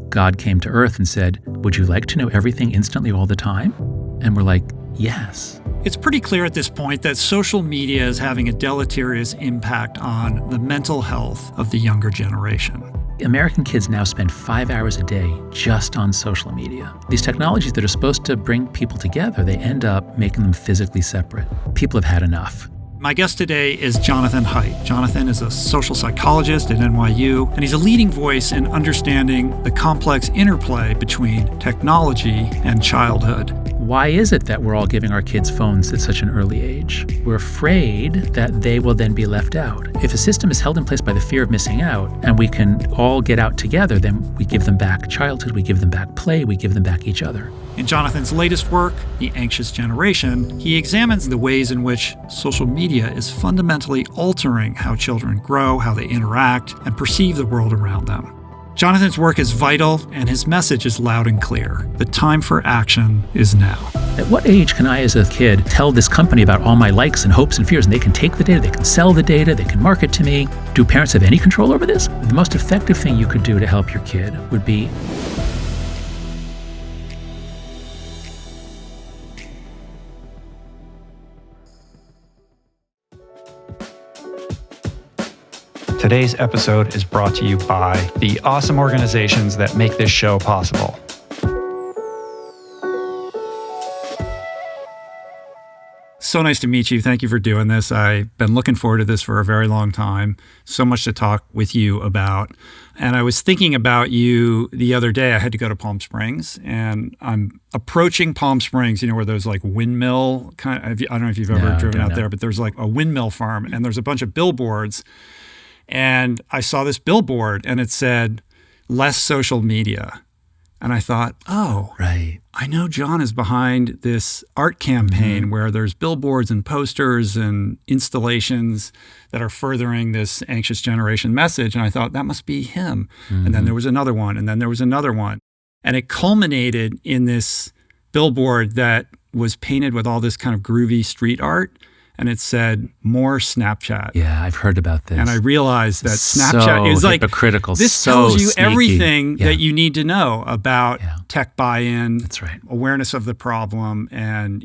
God came to earth and said, would you like to know everything instantly all the time? And we're like, yes. It's pretty clear at this point that social media is having a deleterious impact on the mental health of the younger generation. American kids now spend 5 hours a day just on social media. These technologies that are supposed to bring people together, they end up making them physically separate. People have had enough. My guest today is Jonathan Haidt. Jonathan is a social psychologist at NYU, and he's a leading voice in understanding the complex interplay between technology and childhood. Why is it that we're all giving our kids phones at such an early age? We're afraid that they will then be left out. If a system is held in place by the fear of missing out, and we can all get out together, then we give them back childhood, we give them back play, we give them back each other. In Jonathan's latest work, The Anxious Generation, he examines the ways in which social media is fundamentally altering how children grow, how they interact, and perceive the world around them. Jonathan's work is vital, and his message is loud and clear. The time for action is now. At what age can I, as a kid, tell this company about all my likes and hopes and fears, and they can take the data, they can sell the data, they can market to me? Do parents have any control over this? The most effective thing you could do to help your kid would be Today's episode is brought to you by the awesome organizations that make this show possible. So nice to meet you. Thank you for doing this. I've been looking forward to this for a very long time. So much to talk with you about. And I was thinking about you the other day. I had to go to Palm Springs, and I'm approaching Palm Springs, where there's like windmill kind of, I don't know if you've ever driven out there, but there's like a windmill farm, and there's a bunch of billboards. And I saw this billboard, and it said, less social media. And I thought, oh, right. I know John is behind this art campaign where there's billboards and posters and installations that are furthering this anxious generation message. And I thought, that must be him. And then there was another one, and then there was another one. And it culminated in this billboard that was painted with all this kind of groovy street art. And it said, more Snapchat. Yeah, I've heard about this. And I realized that Snapchat so is like, hypocritical, this so tells you sneaky. everything that you need to know about tech buy-in, That's right. awareness of the problem, and,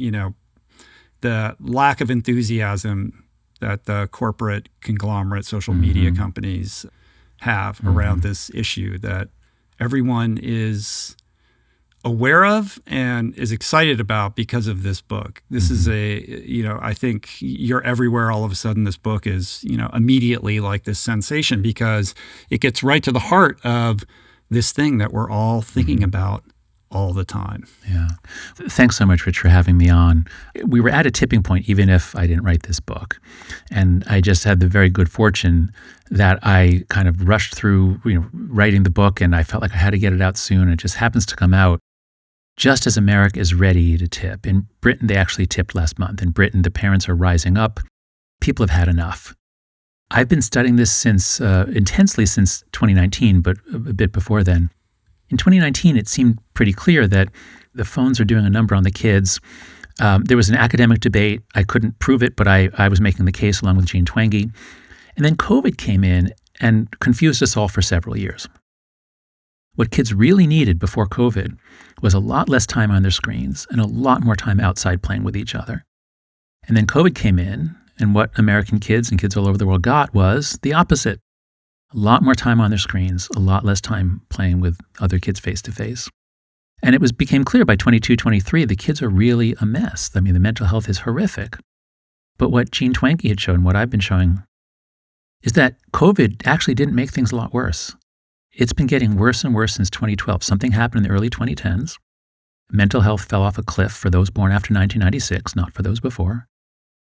the lack of enthusiasm that the corporate conglomerate social media companies have around this issue that everyone is aware of and is excited about because of this book. This is I think you're everywhere all of a sudden. This book is, immediately like this sensation because it gets right to the heart of this thing that we're all thinking about all the time. Yeah. Thanks so much, Rich, for having me on. We were at a tipping point, even if I didn't write this book. And I just had the very good fortune that I kind of rushed through, writing the book, and I felt like I had to get it out soon. It just happens to come out just as America is ready to tip. In Britain, they actually tipped last month. In Britain, the parents are rising up. People have had enough. I've been studying this intensely since 2019, but a bit before then. In 2019, it seemed pretty clear that the phones are doing a number on the kids. There was an academic debate. I couldn't prove it, but I was making the case along with Jean Twenge. And then COVID came in and confused us all for several years. What kids really needed before COVID was a lot less time on their screens and a lot more time outside playing with each other. And then COVID came in, and what American kids and kids all over the world got was the opposite. A lot more time on their screens, a lot less time playing with other kids face to face. And it became clear by 22, 23, the kids are really a mess. I mean, the mental health is horrific. But what Jean Twenge had shown, what I've been showing, is that COVID actually didn't make things a lot worse. It's been getting worse and worse since 2012. Something happened in the early 2010s. Mental health fell off a cliff for those born after 1996, not for those before.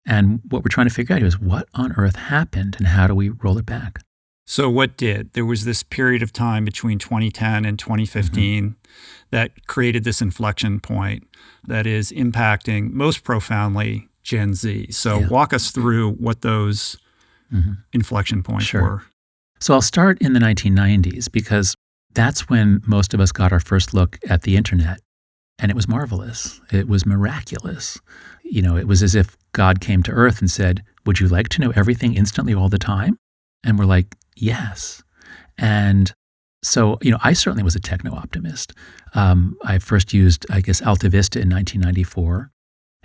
And what we're trying to figure out is what on earth happened and how do we roll it back? So what did? There was this period of time between 2010 and 2015 that created this inflection point that is impacting most profoundly Gen Z. So walk us through what those inflection points were. So I'll start in the 1990s because that's when most of us got our first look at the internet. And it was marvelous. It was miraculous. It was as if God came to earth and said, would you like to know everything instantly all the time? And we're like, yes. And So, I certainly was a techno optimist. I first used, Alta Vista in 1994.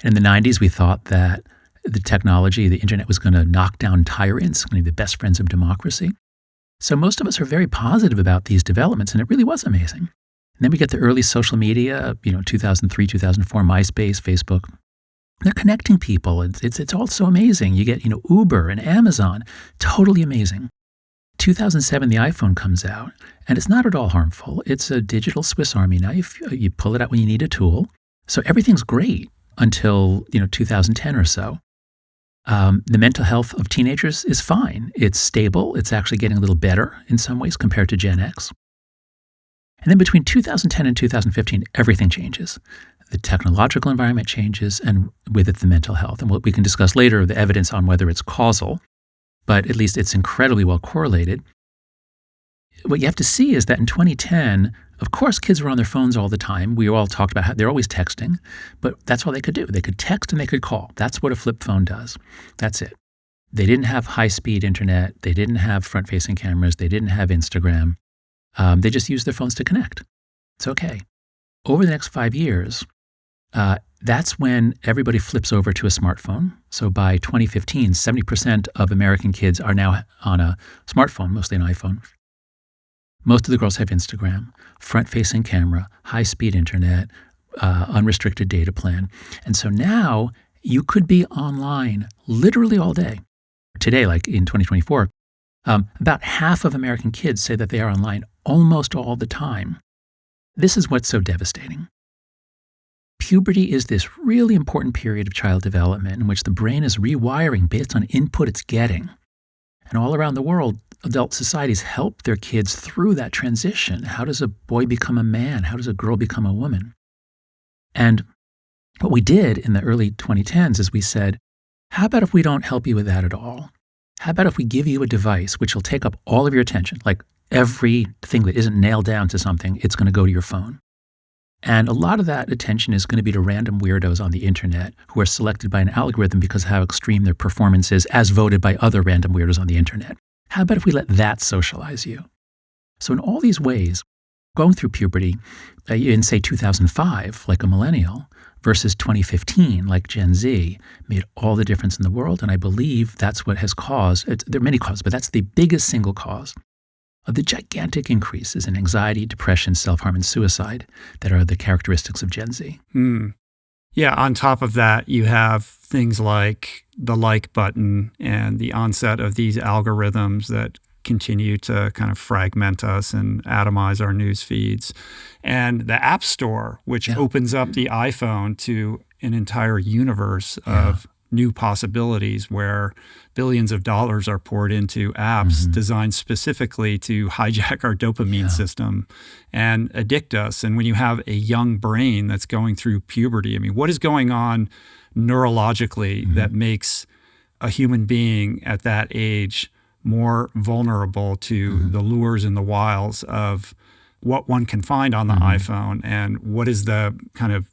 And in the 90s, we thought that the technology, the internet, was going to knock down tyrants, going to be the best friends of democracy. So most of us are very positive about these developments, and it really was amazing. And then we get the early social media, 2003, 2004, MySpace, Facebook. They're connecting people. It's all so amazing. You get, Uber and Amazon, totally amazing. 2007, the iPhone comes out, and it's not at all harmful. It's a digital Swiss Army knife. You pull it out when you need a tool. So everything's great until, 2010 or so. The mental health of teenagers is fine. It's stable. It's actually getting a little better in some ways compared to Gen X. And then between 2010 and 2015, everything changes. The technological environment changes, and with it, the mental health. And what we can discuss later, the evidence on whether it's causal, but at least it's incredibly well correlated. What you have to see is that in 2010, of course, kids were on their phones all the time. We all talked about how they're always texting, but that's all they could do. They could text and they could call. That's what a flip phone does. That's it. They didn't have high-speed internet. They didn't have front-facing cameras. They didn't have Instagram. They just used their phones to connect. It's okay. Over the next 5 years, that's when everybody flips over to a smartphone. So by 2015, 70% of American kids are now on a smartphone, mostly an iPhone. Most of the girls have Instagram, front-facing camera, high-speed internet, unrestricted data plan. And so now you could be online literally all day. Today, like in 2024, about half of American kids say that they are online almost all the time. This is what's so devastating. Puberty is this really important period of child development in which the brain is rewiring based on input it's getting. And all around the world, adult societies help their kids through that transition. How does a boy become a man? How does a girl become a woman? And what we did in the early 2010s is we said, how about if we don't help you with that at all? How about if we give you a device which will take up all of your attention, like everything that isn't nailed down to something, it's going to go to your phone. And a lot of that attention is going to be to random weirdos on the internet who are selected by an algorithm because of how extreme their performance is as voted by other random weirdos on the internet. How about if we let that socialize you? So in all these ways, going through puberty in, say, 2005, like a millennial, versus 2015, like Gen Z, made all the difference in the world. And I believe that's what has caused, there are many causes, but that's the biggest single cause of the gigantic increases in anxiety, depression, self-harm, and suicide that are the characteristics of Gen Z. Yeah, on top of that, you have things like the like button and the onset of these algorithms that continue to kind of fragment us and atomize our news feeds. And the App Store, which opens up the iPhone to an entire universe of new possibilities where billions of dollars are poured into apps designed specifically to hijack our dopamine system and addict us. And when you have a young brain that's going through puberty, I mean, what is going on neurologically that makes a human being at that age more vulnerable to the lures and the wiles of what one can find on the iPhone, and what is the kind of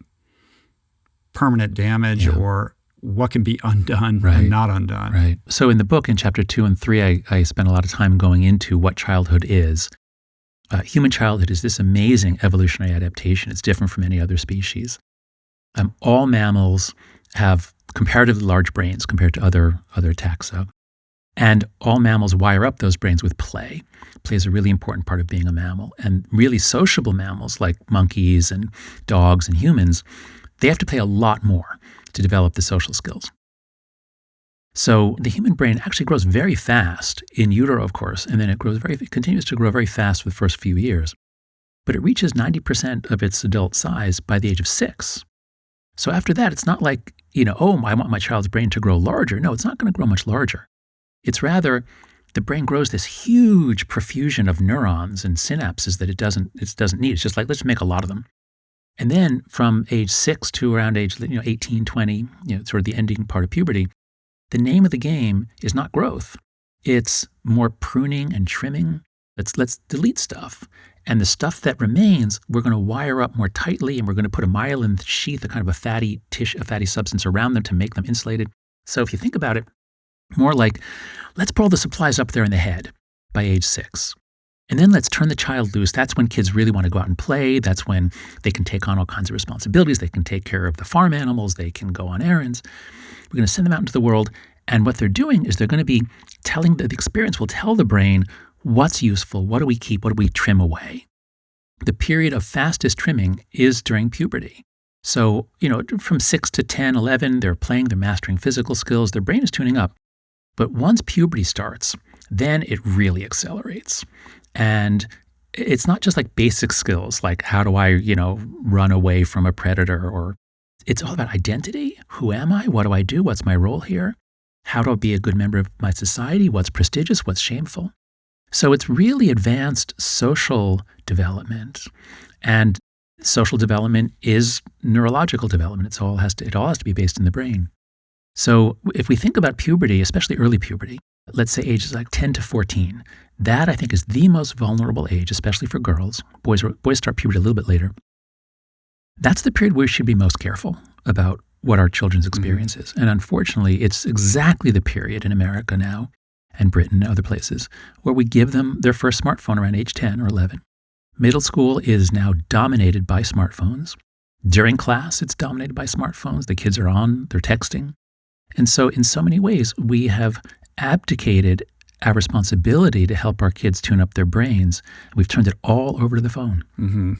permanent damage or what can be undone and not undone. Right. So in the book, in chapter 2 and 3, I spent a lot of time going into what childhood is. Human childhood is this amazing evolutionary adaptation. It's different from any other species. All mammals have comparatively large brains compared to other taxa. And all mammals wire up those brains with play. Play is a really important part of being a mammal. And really sociable mammals like monkeys and dogs and humans, they have to play a lot more to develop the social skills. So the human brain actually grows very fast in utero, of course, and then it continues to grow very fast for the first few years. But it reaches 90% of its adult size by the age of 6. So after that, it's not like, I want my child's brain to grow larger. No, it's not going to grow much larger. It's rather the brain grows this huge profusion of neurons and synapses that it doesn't need. It's just like, let's make a lot of them. And then from age 6 to around age 18, 20, sort of the ending part of puberty, the name of the game is not growth. It's more pruning and trimming. Let's delete stuff. And the stuff that remains, we're going to wire up more tightly, and we're going to put a myelin sheath, a kind of a fatty substance around them to make them insulated. So if you think about it, more like, let's put all the supplies up there in the head by age 6. And then let's turn the child loose. That's when kids really want to go out and play. That's when they can take on all kinds of responsibilities. They can take care of the farm animals. They can go on errands. We're going to send them out into the world. And what they're doing is they're going to be telling, the experience will tell the brain what's useful, what do we keep, what do we trim away. The period of fastest trimming is during puberty. So, from 6 to 10, 11, they're playing, they're mastering physical skills, their brain is tuning up. But once puberty starts, then it really accelerates. And it's not just like basic skills, like how do I, run away from a predator, or it's all about identity. Who am I? What do I do? What's my role here? How do I be a good member of my society? What's prestigious? What's shameful? So it's really advanced social development. And social development is neurological development. It all has to be based in the brain. So if we think about puberty, especially early puberty, let's say ages like 10 to 14, that I think is the most vulnerable age, especially for girls. Boys start puberty a little bit later. That's the period where we should be most careful about what our children's experience is. And unfortunately, it's exactly the period in America now, and Britain and other places, where we give them their first smartphone around age 10 or 11. Middle school is now dominated by smartphones. During class, it's dominated by smartphones. The kids are on, they're texting. And so in so many ways, we have abdicated our responsibility to help our kids tune up their brains. We've turned it all over to the phone. Mm-hmm.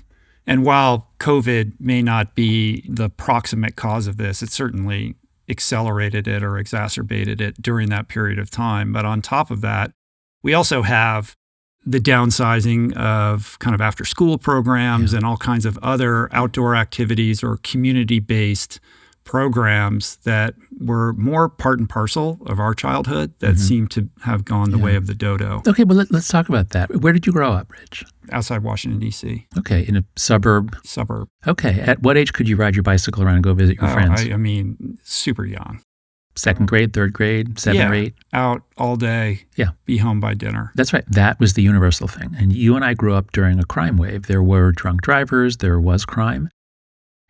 And while COVID may not be the proximate cause of this, it certainly accelerated it or exacerbated it during that period of time. But on top of that, we also have the downsizing of kind of after-school programs and all kinds of other outdoor activities or community-based programs that were more part and parcel of our childhood that seem to have gone the way of the dodo. Okay, well, let's talk about that. Where did you grow up, Rich? Outside Washington, D.C. Okay, in a suburb? Suburb. Okay, at what age could you ride your bicycle around and go visit your friends? I mean, super young. Second grade, third grade, 7 or 8? Out all day, be home by dinner. That's right. That was the universal thing. And you and I grew up during a crime wave. There were drunk drivers. There was crime.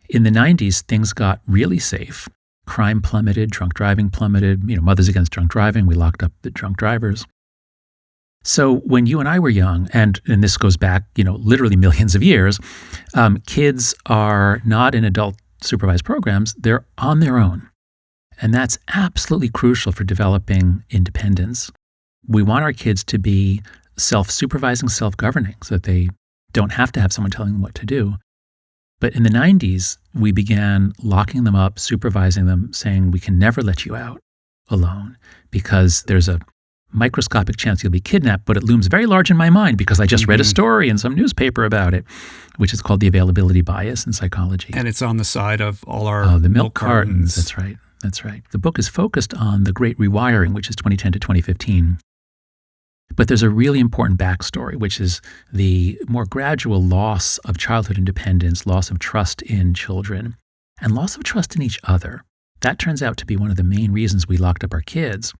In the 90s, things got really safe. Crime plummeted, drunk driving plummeted, Mothers Against Drunk Driving, we locked up the drunk drivers. So when you and I were young, and this goes back, literally millions of years, kids are not in adult supervised programs, they're on their own. And that's absolutely crucial for developing independence. We want our kids to be self-supervising, self-governing, so that they don't have to have someone telling them what to do. But in the 90s, we began locking them up, supervising them, saying, we can never let you out alone because there's a microscopic chance you'll be kidnapped, but it looms very large in my mind because I just read a story in some newspaper about it, which is called the availability bias in psychology. And it's on the side of all our the milk cartons. That's right. That's right. The book is focused on the Great Rewiring, which is 2010 to 2015. But there's a really important backstory, which is the more gradual loss of childhood independence, loss of trust in children, and loss of trust in each other. That turns out to be one of the main reasons we locked up our kids,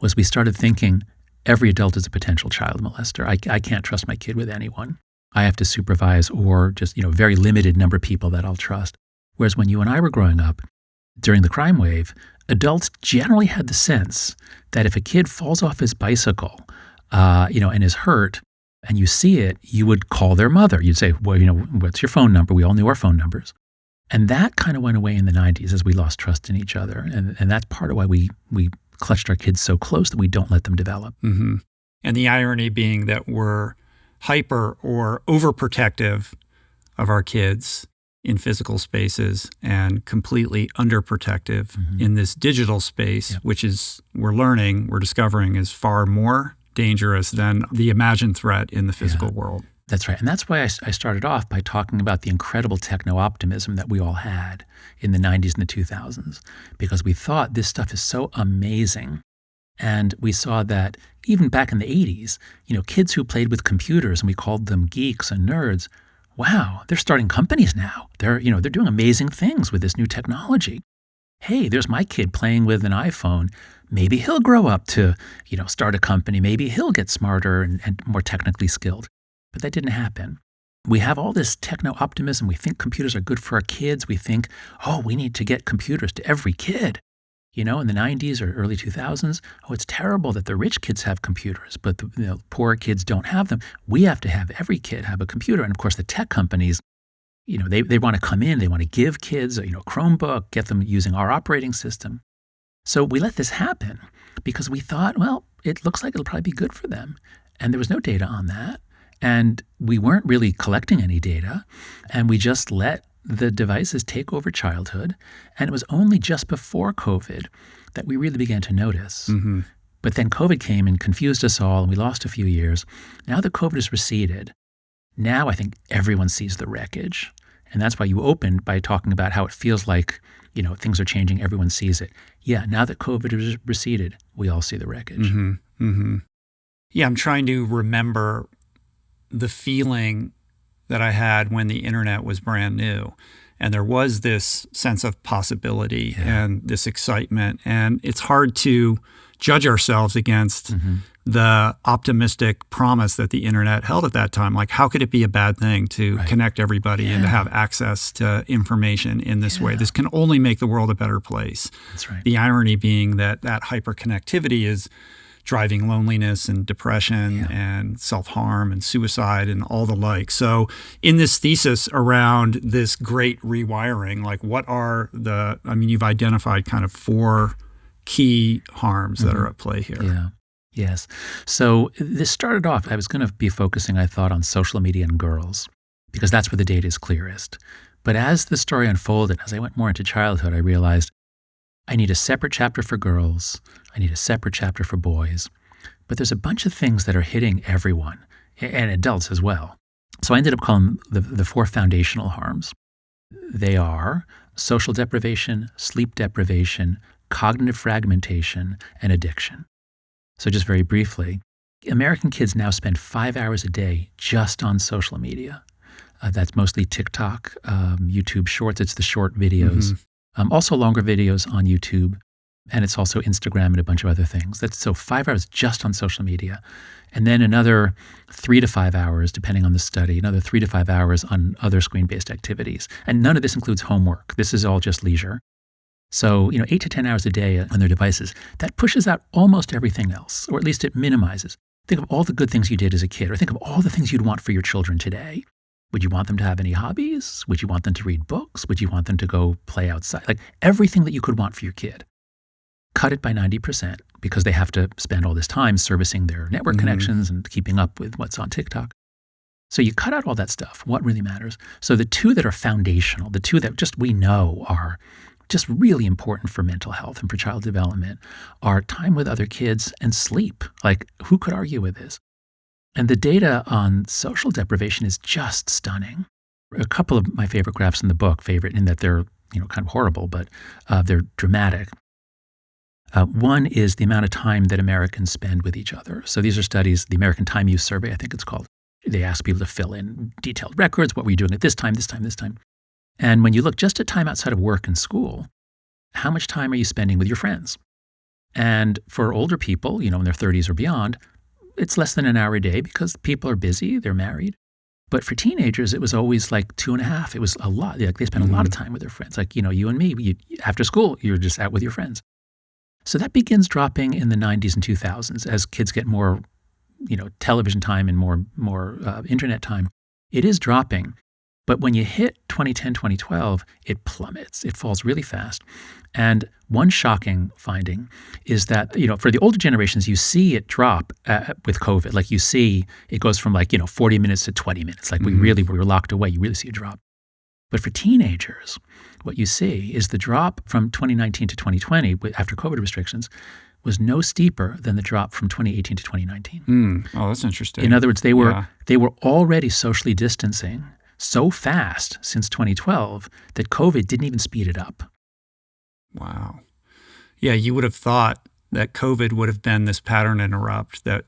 was we started thinking every adult is a potential child molester. I can't trust my kid with anyone. I have to supervise or just, very limited number of people that I'll trust. Whereas when you and I were growing up, during the crime wave, adults generally had the sense that if a kid falls off his bicycle, and is hurt, and you see it, you would call their mother. You'd say, well, what's your phone number? We all knew our phone numbers. And that kind of went away in the 90s as we lost trust in each other. And that's part of why we clutched our kids so close that we don't let them develop. Mm-hmm. And the irony being that we're hyper or overprotective of our kids in physical spaces and completely underprotective in this digital space, which is, we're discovering is far more dangerous than the imagined threat in the physical world. That's right. And that's why I started off by talking about the incredible techno optimism that we all had in the 90s and the 2000s, because we thought this stuff is so amazing. And we saw that even back in the 80s, kids who played with computers, and we called them geeks and nerds, wow, they're starting companies now. They're doing amazing things with this new technology. Hey, there's my kid playing with an iPhone. Maybe he'll grow up to, start a company. Maybe he'll get smarter and more technically skilled. But that didn't happen. We have all this techno-optimism. We think computers are good for our kids. We think, we need to get computers to every kid. in the 90s or early 2000s, it's terrible that the rich kids have computers, but the poor kids don't have them. We have to have every kid have a computer. And of course, the tech companies, they want to come in, they want to give kids a Chromebook, get them using our operating system. So we let this happen because we thought, well, it looks like it'll probably be good for them. And there was no data on that. And we weren't really collecting any data. And we just let the devices take over childhood. And it was only just before COVID that we really began to notice. Mm-hmm. But then COVID came and confused us all, and we lost a few years. Now that COVID has receded, now I think everyone sees the wreckage. And that's why you opened by talking about how it feels like, things are changing, everyone sees it. Yeah, now that COVID has receded, we all see the wreckage. Mm-hmm. Mm-hmm. Yeah, I'm trying to remember the feeling that I had when the internet was brand new. And there was this sense of possibility and this excitement. And it's hard to judge ourselves against the optimistic promise that the internet held at that time. Like, how could it be a bad thing to connect everybody and to have access to information in this way? This can only make the world a better place. That's right. The irony being that hyperconnectivity is driving loneliness and depression and self-harm and suicide and all the like. So in this thesis around this great rewiring, like what are you've identified kind of 4 key harms that are at play here. Yeah. Yes. So this started off, I was going to be focusing, I thought, on social media and girls, because that's where the data is clearest. But as the story unfolded, as I went more into childhood, I realized I need a separate chapter for girls. I need a separate chapter for boys. But there's a bunch of things that are hitting everyone, and adults as well. So I ended up calling them the 4 foundational harms. They are social deprivation, sleep deprivation, cognitive fragmentation, and addiction. So just very briefly, American kids now spend 5 hours a day just on social media. That's mostly TikTok, YouTube Shorts. It's the short videos. Also longer videos on YouTube. And it's also Instagram and a bunch of other things. So 5 hours just on social media. And then another 3 to 5 hours, depending on the study, another 3 to 5 hours on other screen-based activities. And none of this includes homework. This is all just leisure. So, 8 to 10 hours a day on their devices, that pushes out almost everything else, or at least it minimizes. Think of all the good things you did as a kid, or think of all the things you'd want for your children today. Would you want them to have any hobbies? Would you want them to read books? Would you want them to go play outside? Like everything that you could want for your kid. Cut it by 90% because they have to spend all this time servicing their network connections and keeping up with what's on TikTok. So you cut out all that stuff. What really matters? So the 2 that are foundational, the 2 that just we know are just really important for mental health and for child development are time with other kids and sleep. Like, who could argue with this? And the data on social deprivation is just stunning. A couple of my favorite graphs in the book, in that they're kind of horrible, but they're dramatic. One is the amount of time that Americans spend with each other. So these are studies, the American Time Use Survey, I think it's called. They ask people to fill in detailed records. What were you doing at this time, this time, this time? And when you look just at time outside of work and school, how much time are you spending with your friends? And for older people, in their 30s or beyond, it's less than an hour a day because people are busy, they're married. But for teenagers, it was always like 2.5. It was a lot. Like they spent a lot of time with their friends. Like, you and me, after school, you're just out with your friends. So that begins dropping in the 90s and 2000s as kids get more, television time and more internet time. It is dropping. But when you hit 2010, 2012, it plummets. It falls really fast. And one shocking finding is that, for the older generations, you see it drop with COVID. Like you see it goes from 40 minutes to 20 minutes. Like we were locked away. You really see a drop. But for teenagers, what you see is the drop from 2019 to 2020 after COVID restrictions was no steeper than the drop from 2018 to 2019. Oh, that's interesting. In other words, they were already socially distancing so fast since 2012 that COVID didn't even speed it up. Wow. Yeah, you would have thought that COVID would have been this pattern interrupt that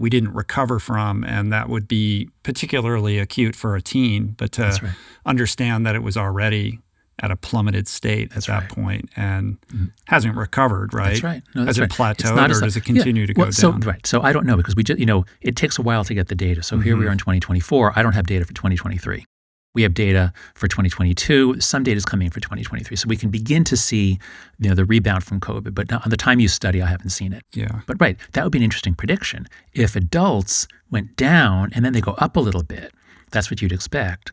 we didn't recover from, and that would be particularly acute for a teen, but to understand that it was already at a plummeted state at that point and hasn't recovered, right? That's right. No, that's has it plateaued or does it continue to go down? So I don't know because we just, it takes a while to get the data. So here we are in 2024. I don't have data for 2023. We have data for 2022. Some data is coming in for 2023. So we can begin to see the rebound from COVID. But on the time use study, I haven't seen it. Yeah. But right, that would be an interesting prediction. If adults went down and then they go up a little bit, that's what you'd expect.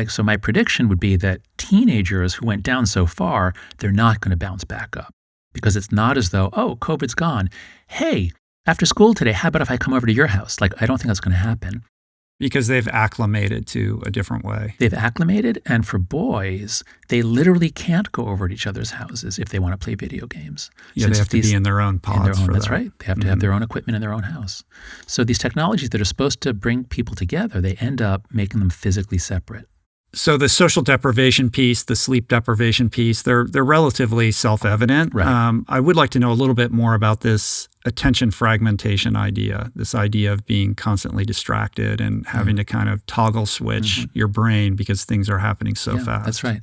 So my prediction would be that teenagers who went down so far, they're not going to bounce back up. Because it's not as though, oh, COVID's gone. Hey, after school today, how about if I come over to your house? Like, I don't think that's going to happen. Because they've acclimated to a different way. They've acclimated, and for boys, they literally can't go over to each other's houses if they want to play video games. Yeah, they have to be in their own pods for that's that. right. They have to have their own equipment in their own house. So these technologies that are supposed to bring people together, they end up making them physically separate. So the social deprivation piece, the sleep deprivation piece, they're relatively self-evident. Right. I would like to know a little bit more about this attention fragmentation idea, this idea of being constantly distracted and having to kind of toggle switch your brain because things are happening so fast. That's right.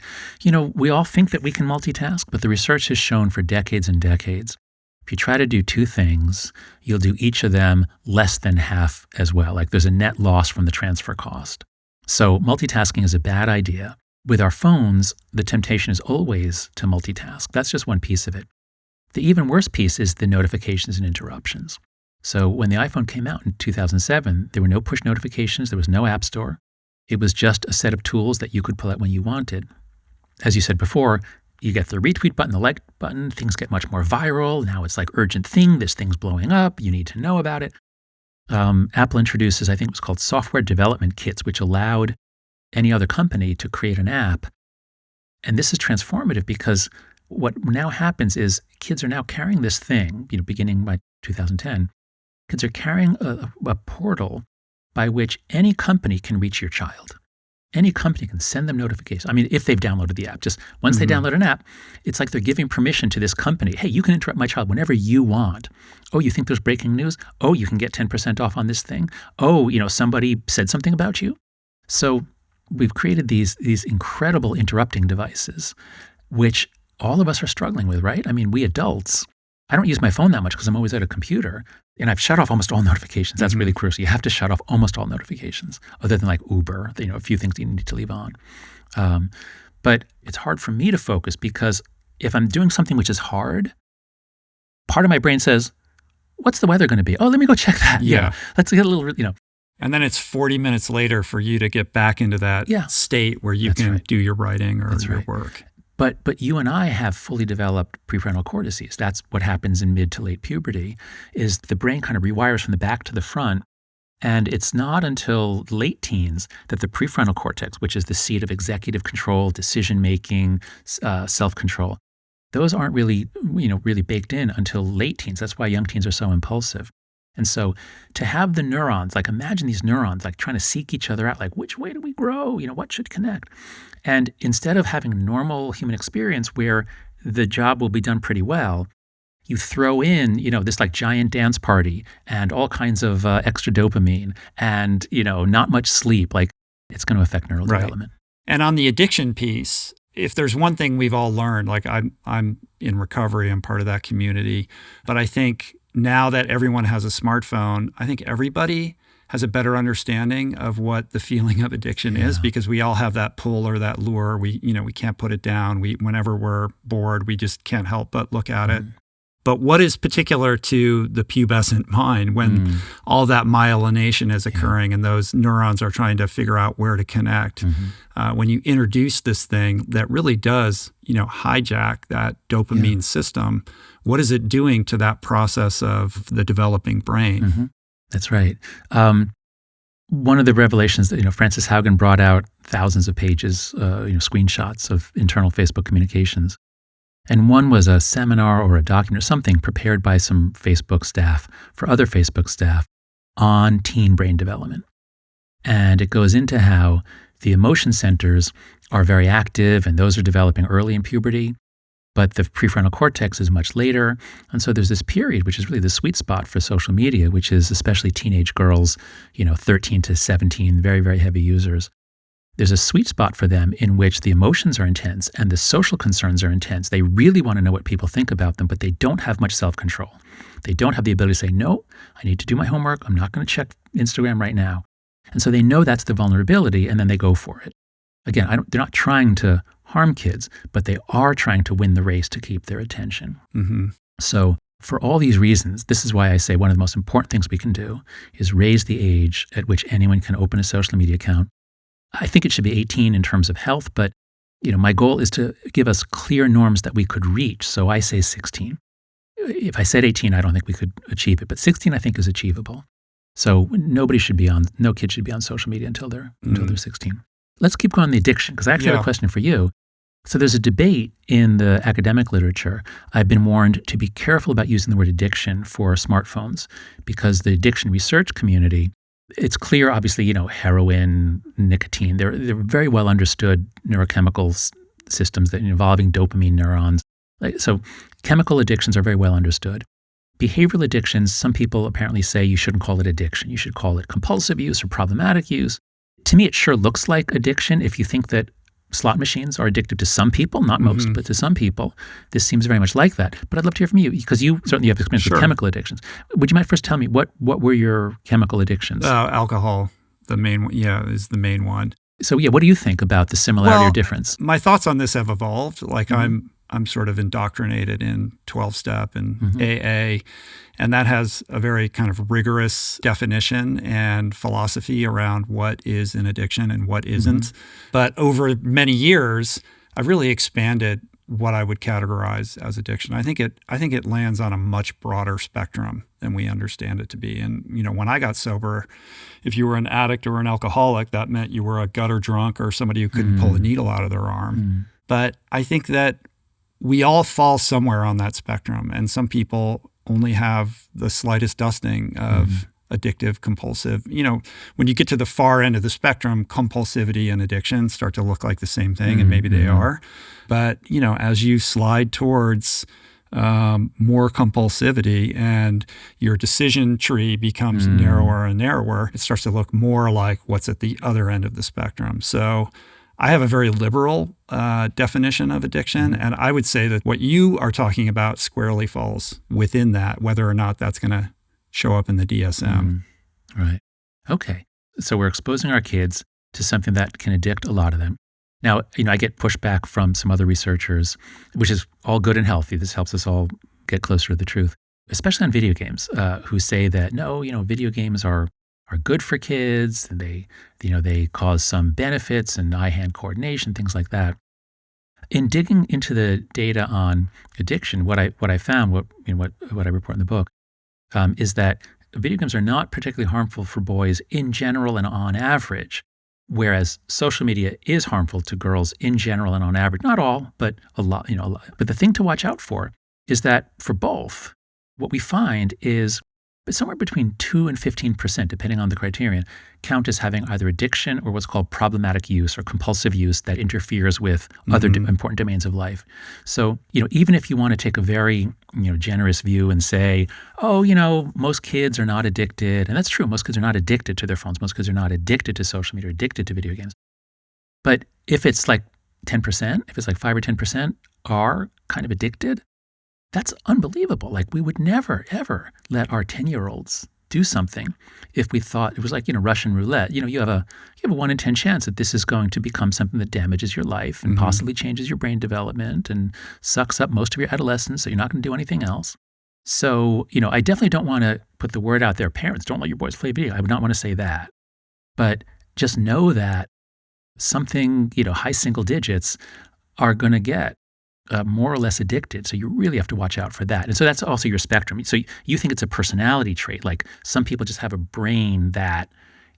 We all think that we can multitask, but the research has shown for decades and decades, if you try to do two things, you'll do each of them less than half as well. Like there's a net loss from the transfer cost. So multitasking is a bad idea. With our phones, the temptation is always to multitask. That's just one piece of it. The even worse piece is the notifications and interruptions. So when the iPhone came out in 2007, there were no push notifications. There was no app store. It was just a set of tools that you could pull out when you wanted. As you said before, you get the retweet button, the like button, things get much more viral. Now it's like urgent thing. This thing's blowing up. You need to know about it. Apple introduces, I think it was called software development kits, which allowed any other company to create an app. And this is transformative because what now happens is kids are now carrying this thing, beginning by 2010, kids are carrying a portal by which any company can reach your child. Any company can send them notifications. I mean, if they've downloaded the app, just once they download an app, it's like they're giving permission to this company. Hey, you can interrupt my child whenever you want. Oh, you think there's breaking news? Oh, you can get 10% off on this thing. Oh, somebody said something about you. So we've created these incredible interrupting devices, which all of us are struggling with, right? I mean, we adults, I don't use my phone that much because I'm always at a computer. And I've shut off almost all notifications. That's really crucial. You have to shut off almost all notifications, other than like Uber, a few things you need to leave on. But it's hard for me to focus because if I'm doing something which is hard, part of my brain says, what's the weather going to be? Oh, let me go check that. Yeah. Let's get a little, And then it's 40 minutes later for you to get back into that state where you can do your writing or your work. But you and I have fully developed prefrontal cortices. That's what happens in mid to late puberty, is the brain kind of rewires from the back to the front. And it's not until late teens that the prefrontal cortex, which is the seat of executive control, decision-making, self-control, those aren't really baked in until late teens. That's why young teens are so impulsive. And so to have the neurons, like imagine these neurons like trying to seek each other out, like which way do we grow? What should connect? And instead of having normal human experience where the job will be done pretty well, you throw in, this like giant dance party and all kinds of extra dopamine and, not much sleep. Like it's going to affect neural development. And on the addiction piece, if there's one thing we've all learned, like I'm in recovery, I'm part of that community, but I think now that everyone has a smartphone, I think everybody has a better understanding of what the feeling of addiction is because we all have that pull or that lure. We can't put it down. Whenever we're bored, we just can't help but look at it. But what is particular to the pubescent mind when all that myelination is occurring and those neurons are trying to figure out where to connect? When you introduce this thing that really does, hijack that dopamine system, what is it doing to that process of the developing brain? That's right. One of the revelations that, Frances Haugen brought out thousands of pages, screenshots of internal Facebook communications. And one was a seminar or a document or something prepared by some Facebook staff for other Facebook staff on teen brain development. And it goes into how the emotion centers are very active and those are developing early in puberty, but the prefrontal cortex is much later. And so there's this period, which is really the sweet spot for social media, which is especially teenage girls, 13 to 17, very, very heavy users. There's a sweet spot for them in which the emotions are intense and the social concerns are intense. They really want to know what people think about them, but they don't have much self-control. They don't have the ability to say, no, I need to do my homework. I'm not going to check Instagram right now. And so they know that's the vulnerability, and then they go for it. Again, they're not trying to harm kids, but they are trying to win the race to keep their attention. Mm-hmm. So for all these reasons, this is why I say one of the most important things we can do is raise the age at which anyone can open a social media account. I think it should be 18 in terms of health, but my goal is to give us clear norms that we could reach. So I say 16. If I said 18, I don't think we could achieve it, but 16 I think is achievable. So no kid should be on social media until they're 16. Let's keep going on the addiction, because I actually have a question for you. So there's a debate in the academic literature. I've been warned to be careful about using the word addiction for smartphones, because the addiction research community, it's clear, obviously, heroin, nicotine, they're very well understood neurochemical systems that involving dopamine neurons. So chemical addictions are very well understood. Behavioral addictions, some people apparently say you shouldn't call it addiction. You should call it compulsive use or problematic use. To me, it sure looks like addiction if you think that slot machines are addictive to some people, not most, but to some people. This seems very much like that. But I'd love to hear from you, because you certainly have experience with chemical addictions. Would you mind first tell me what were your chemical addictions? Alcohol, the main one, is the main one. So what do you think about the similarity or difference? My thoughts on this have evolved. Like I'm sort of indoctrinated in 12-step and AA, and that has a very kind of rigorous definition and philosophy around what is an addiction and what isn't. But over many years, I've really expanded what I would categorize as addiction. I think it lands on a much broader spectrum than we understand it to be. And when I got sober, if you were an addict or an alcoholic, that meant you were a gutter drunk or somebody who couldn't pull a needle out of their arm. But I think that we all fall somewhere on that spectrum, and some people only have the slightest dusting of addictive, compulsive. When you get to the far end of the spectrum, compulsivity and addiction start to look like the same thing, and maybe they are. But, as you slide towards more compulsivity and your decision tree becomes narrower and narrower, it starts to look more like what's at the other end of the spectrum. So I have a very liberal definition of addiction, and I would say that what you are talking about squarely falls within that, whether or not that's going to show up in the DSM. Right. Okay. So we're exposing our kids to something that can addict a lot of them. Now, I get pushback from some other researchers, which is all good and healthy. This helps us all get closer to the truth, especially on video games, who say that, no, video games are good for kids, and they cause some benefits and eye-hand coordination, things like that. In digging into the data on addiction, what I found, what I report in the book, is that video games are not particularly harmful for boys in general and on average, whereas social media is harmful to girls in general and on average. Not all, but a lot. But the thing to watch out for is that for both, what we find is somewhere between 2 and 15%, depending on the criterion, count as having either addiction or what's called problematic use or compulsive use that interferes with other important domains of life. So, even if you want to take a very, generous view and say, most kids are not addicted, and that's true, most kids are not addicted to their phones, most kids are not addicted to social media, addicted to video games. But if it's like 10%, if it's like 5 or 10% are kind of addicted, that's unbelievable. Like, we would never, ever let our 10-year-olds do something if we thought it was like, Russian roulette. You have a 1 in 10 chance that this is going to become something that damages your life and possibly changes your brain development and sucks up most of your adolescence, so you're not going to do anything else. So, I definitely don't want to put the word out there, parents, don't let your boys play video. I would not want to say that. But just know that something, high single digits are going to get more or less addicted. So you really have to watch out for that. And so that's also your spectrum. So you think it's a personality trait. Like, some people just have a brain that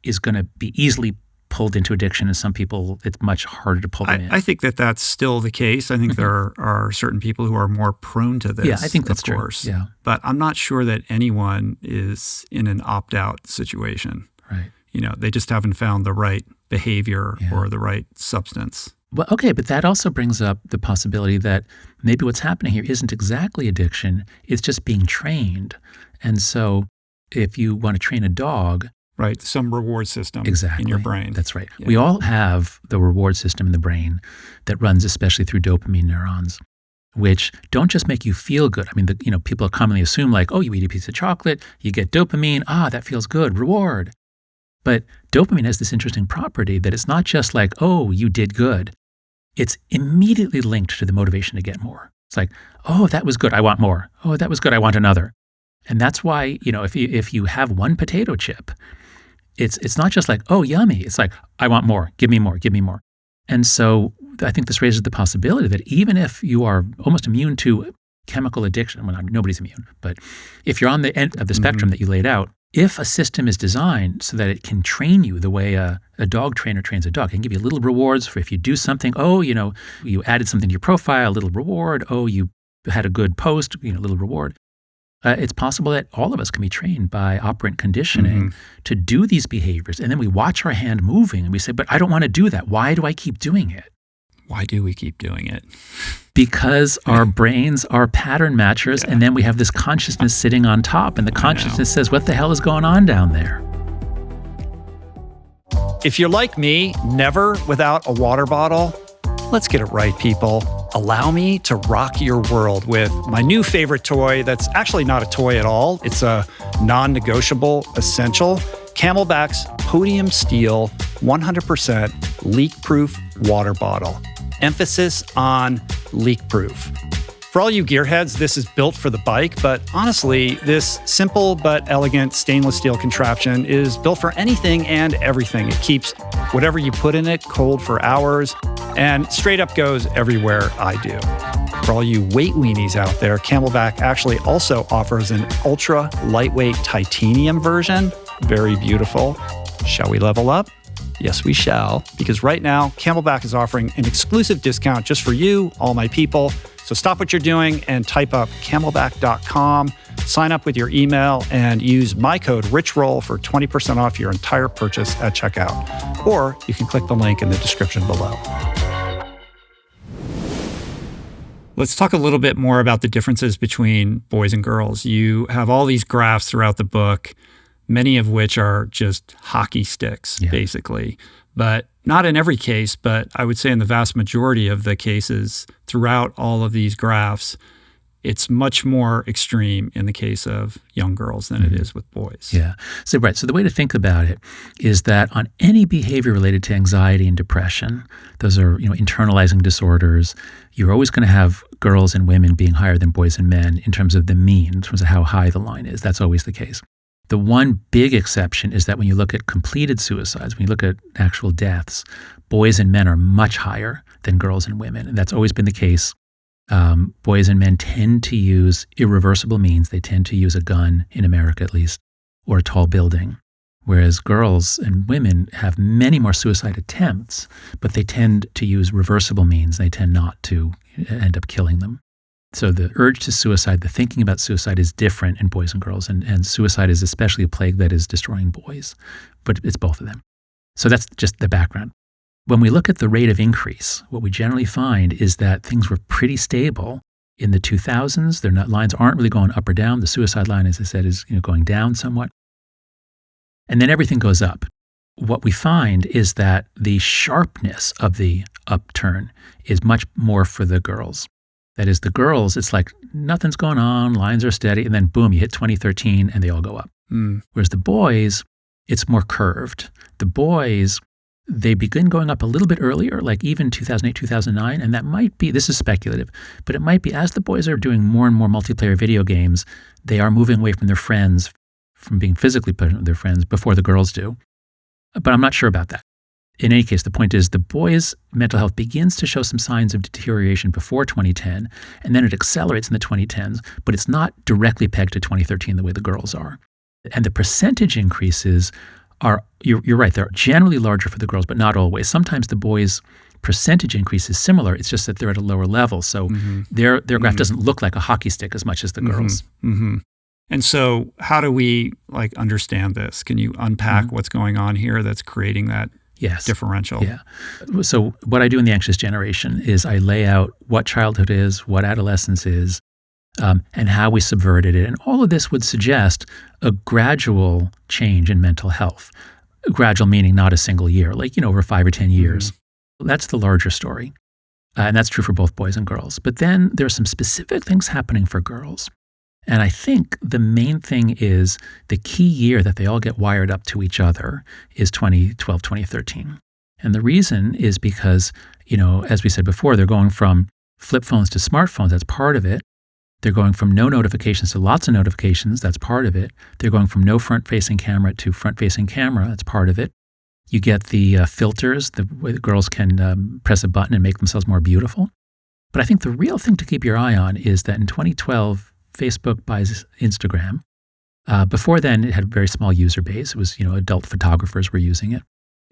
is going to be easily pulled into addiction, and some people it's much harder to pull them in. I think that that's still the case. I think there are certain people who are more prone to this. Yeah, I think that's of course. True. Yeah. But I'm not sure that anyone is in an opt-out situation. Right. They just haven't found the right behavior or the right substance. Well, okay, but that also brings up the possibility that maybe what's happening here isn't exactly addiction, it's just being trained. And so if you want to train a dog... Right, some reward system in your brain. That's right. Yeah. We all have the reward system in the brain that runs especially through dopamine neurons, which don't just make you feel good. I mean, people commonly assume like, oh, you eat a piece of chocolate, you get dopamine, that feels good, reward. But dopamine has this interesting property that it's not just like, oh, you did good. It's immediately linked to the motivation to get more. It's like, oh, that was good, I want more. Oh, that was good, I want another. And that's why, if you have one potato chip, it's not just like, oh, yummy. It's like, I want more, give me more, give me more. And so I think this raises the possibility that even if you are almost immune to chemical addiction, well, nobody's immune, but if you're on the end of the spectrum that you laid out, if a system is designed so that it can train you the way a dog trainer trains a dog, it can give you little rewards for if you do something. Oh, you added something to your profile, a little reward. Oh, you had a good post, little reward. It's possible that all of us can be trained by operant conditioning to do these behaviors. And then we watch our hand moving and we say, but I don't want to do that. Why do I keep doing it? Why do we keep doing it? Because our brains are pattern matchers, and then we have this consciousness sitting on top, and the consciousness says, what the hell is going on down there? If you're like me, never without a water bottle, let's get it right, people. Allow me to rock your world with my new favorite toy that's actually not a toy at all. It's a non-negotiable essential. CAMELBAK's Podium Steel 100% leak-proof water bottle. Emphasis on leak-proof. For all you gearheads, this is built for the bike, but honestly, this simple but elegant stainless steel contraption is built for anything and everything. It keeps whatever you put in it cold for hours and straight up goes everywhere I do. For all you weight weenies out there, CAMELBAK actually also offers an ultra lightweight titanium version. Very beautiful. Shall we level up? Yes, we shall, because right now, CAMELBAK is offering an exclusive discount just for you, all my people. So stop what you're doing and type up camelbak.com, sign up with your email, and use my code RichRoll for 20% off your entire purchase at checkout. Or you can click the link in the description below. Let's talk a little bit more about the differences between boys and girls. You have all these graphs throughout the book, many of which are just hockey sticks, basically. But not in every case, but I would say in the vast majority of the cases throughout all of these graphs, it's much more extreme in the case of young girls than it is with boys. Yeah. So the way to think about it is that on any behavior related to anxiety and depression, those are internalizing disorders, you're always going to have girls and women being higher than boys and men in terms of the mean, in terms of how high the line is. That's always the case. The one big exception is that when you look at completed suicides, when you look at actual deaths, boys and men are much higher than girls and women. And that's always been the case. Boys and men tend to use irreversible means. They tend to use a gun, in America at least, or a tall building. Whereas girls and women have many more suicide attempts, but they tend to use reversible means. They tend not to end up killing them. So the urge to suicide, the thinking about suicide is different in boys and girls, and suicide is especially a plague that is destroying boys, but it's both of them. So that's just the background. When we look at the rate of increase, what we generally find is that things were pretty stable in the 2000s. Their lines aren't really going up or down. The suicide line, as I said, is going down somewhat. And then everything goes up. What we find is that the sharpness of the upturn is much more for the girls. That is, the girls, it's like nothing's going on, lines are steady, and then boom, you hit 2013 and they all go up. Whereas the boys, it's more curved. The boys, they begin going up a little bit earlier, like even 2008, 2009, and that might be, this is speculative, but it might be as the boys are doing more and more multiplayer video games, they are moving away from their friends, from being physically present with their friends before the girls do. But I'm not sure about that. In any case, the point is the boys' mental health begins to show some signs of deterioration before 2010, and then it accelerates in the 2010s, but it's not directly pegged to 2013 the way the girls are. And the percentage increases are, you're right, they're generally larger for the girls, but not always. Sometimes the boys' percentage increase is similar, it's just that they're at a lower level, so their graph doesn't look like a hockey stick as much as the girls. And so how do we understand this? Can you unpack what's going on here that's creating that differential? Yeah. So what I do in the Anxious Generation is I lay out what childhood is, what adolescence is, and how we subverted it. And all of this would suggest a gradual change in mental health. Gradual meaning not a single year, like, over 5 or 10 years. That's the larger story. And that's true for both boys and girls. But then there are some specific things happening for girls. And I think the main thing is the key year that they all get wired up to each other is 2012, 2013. And the reason is because, as we said before, they're going from flip phones to smartphones. That's part of it. They're going from no notifications to lots of notifications. That's part of it. They're going from no front-facing camera to front-facing camera. That's part of it. You get the filters, the way the girls can press a button and make themselves more beautiful. But I think the real thing to keep your eye on is that in 2012, Facebook buys Instagram. Before then, it had a very small user base. It was, adult photographers were using it.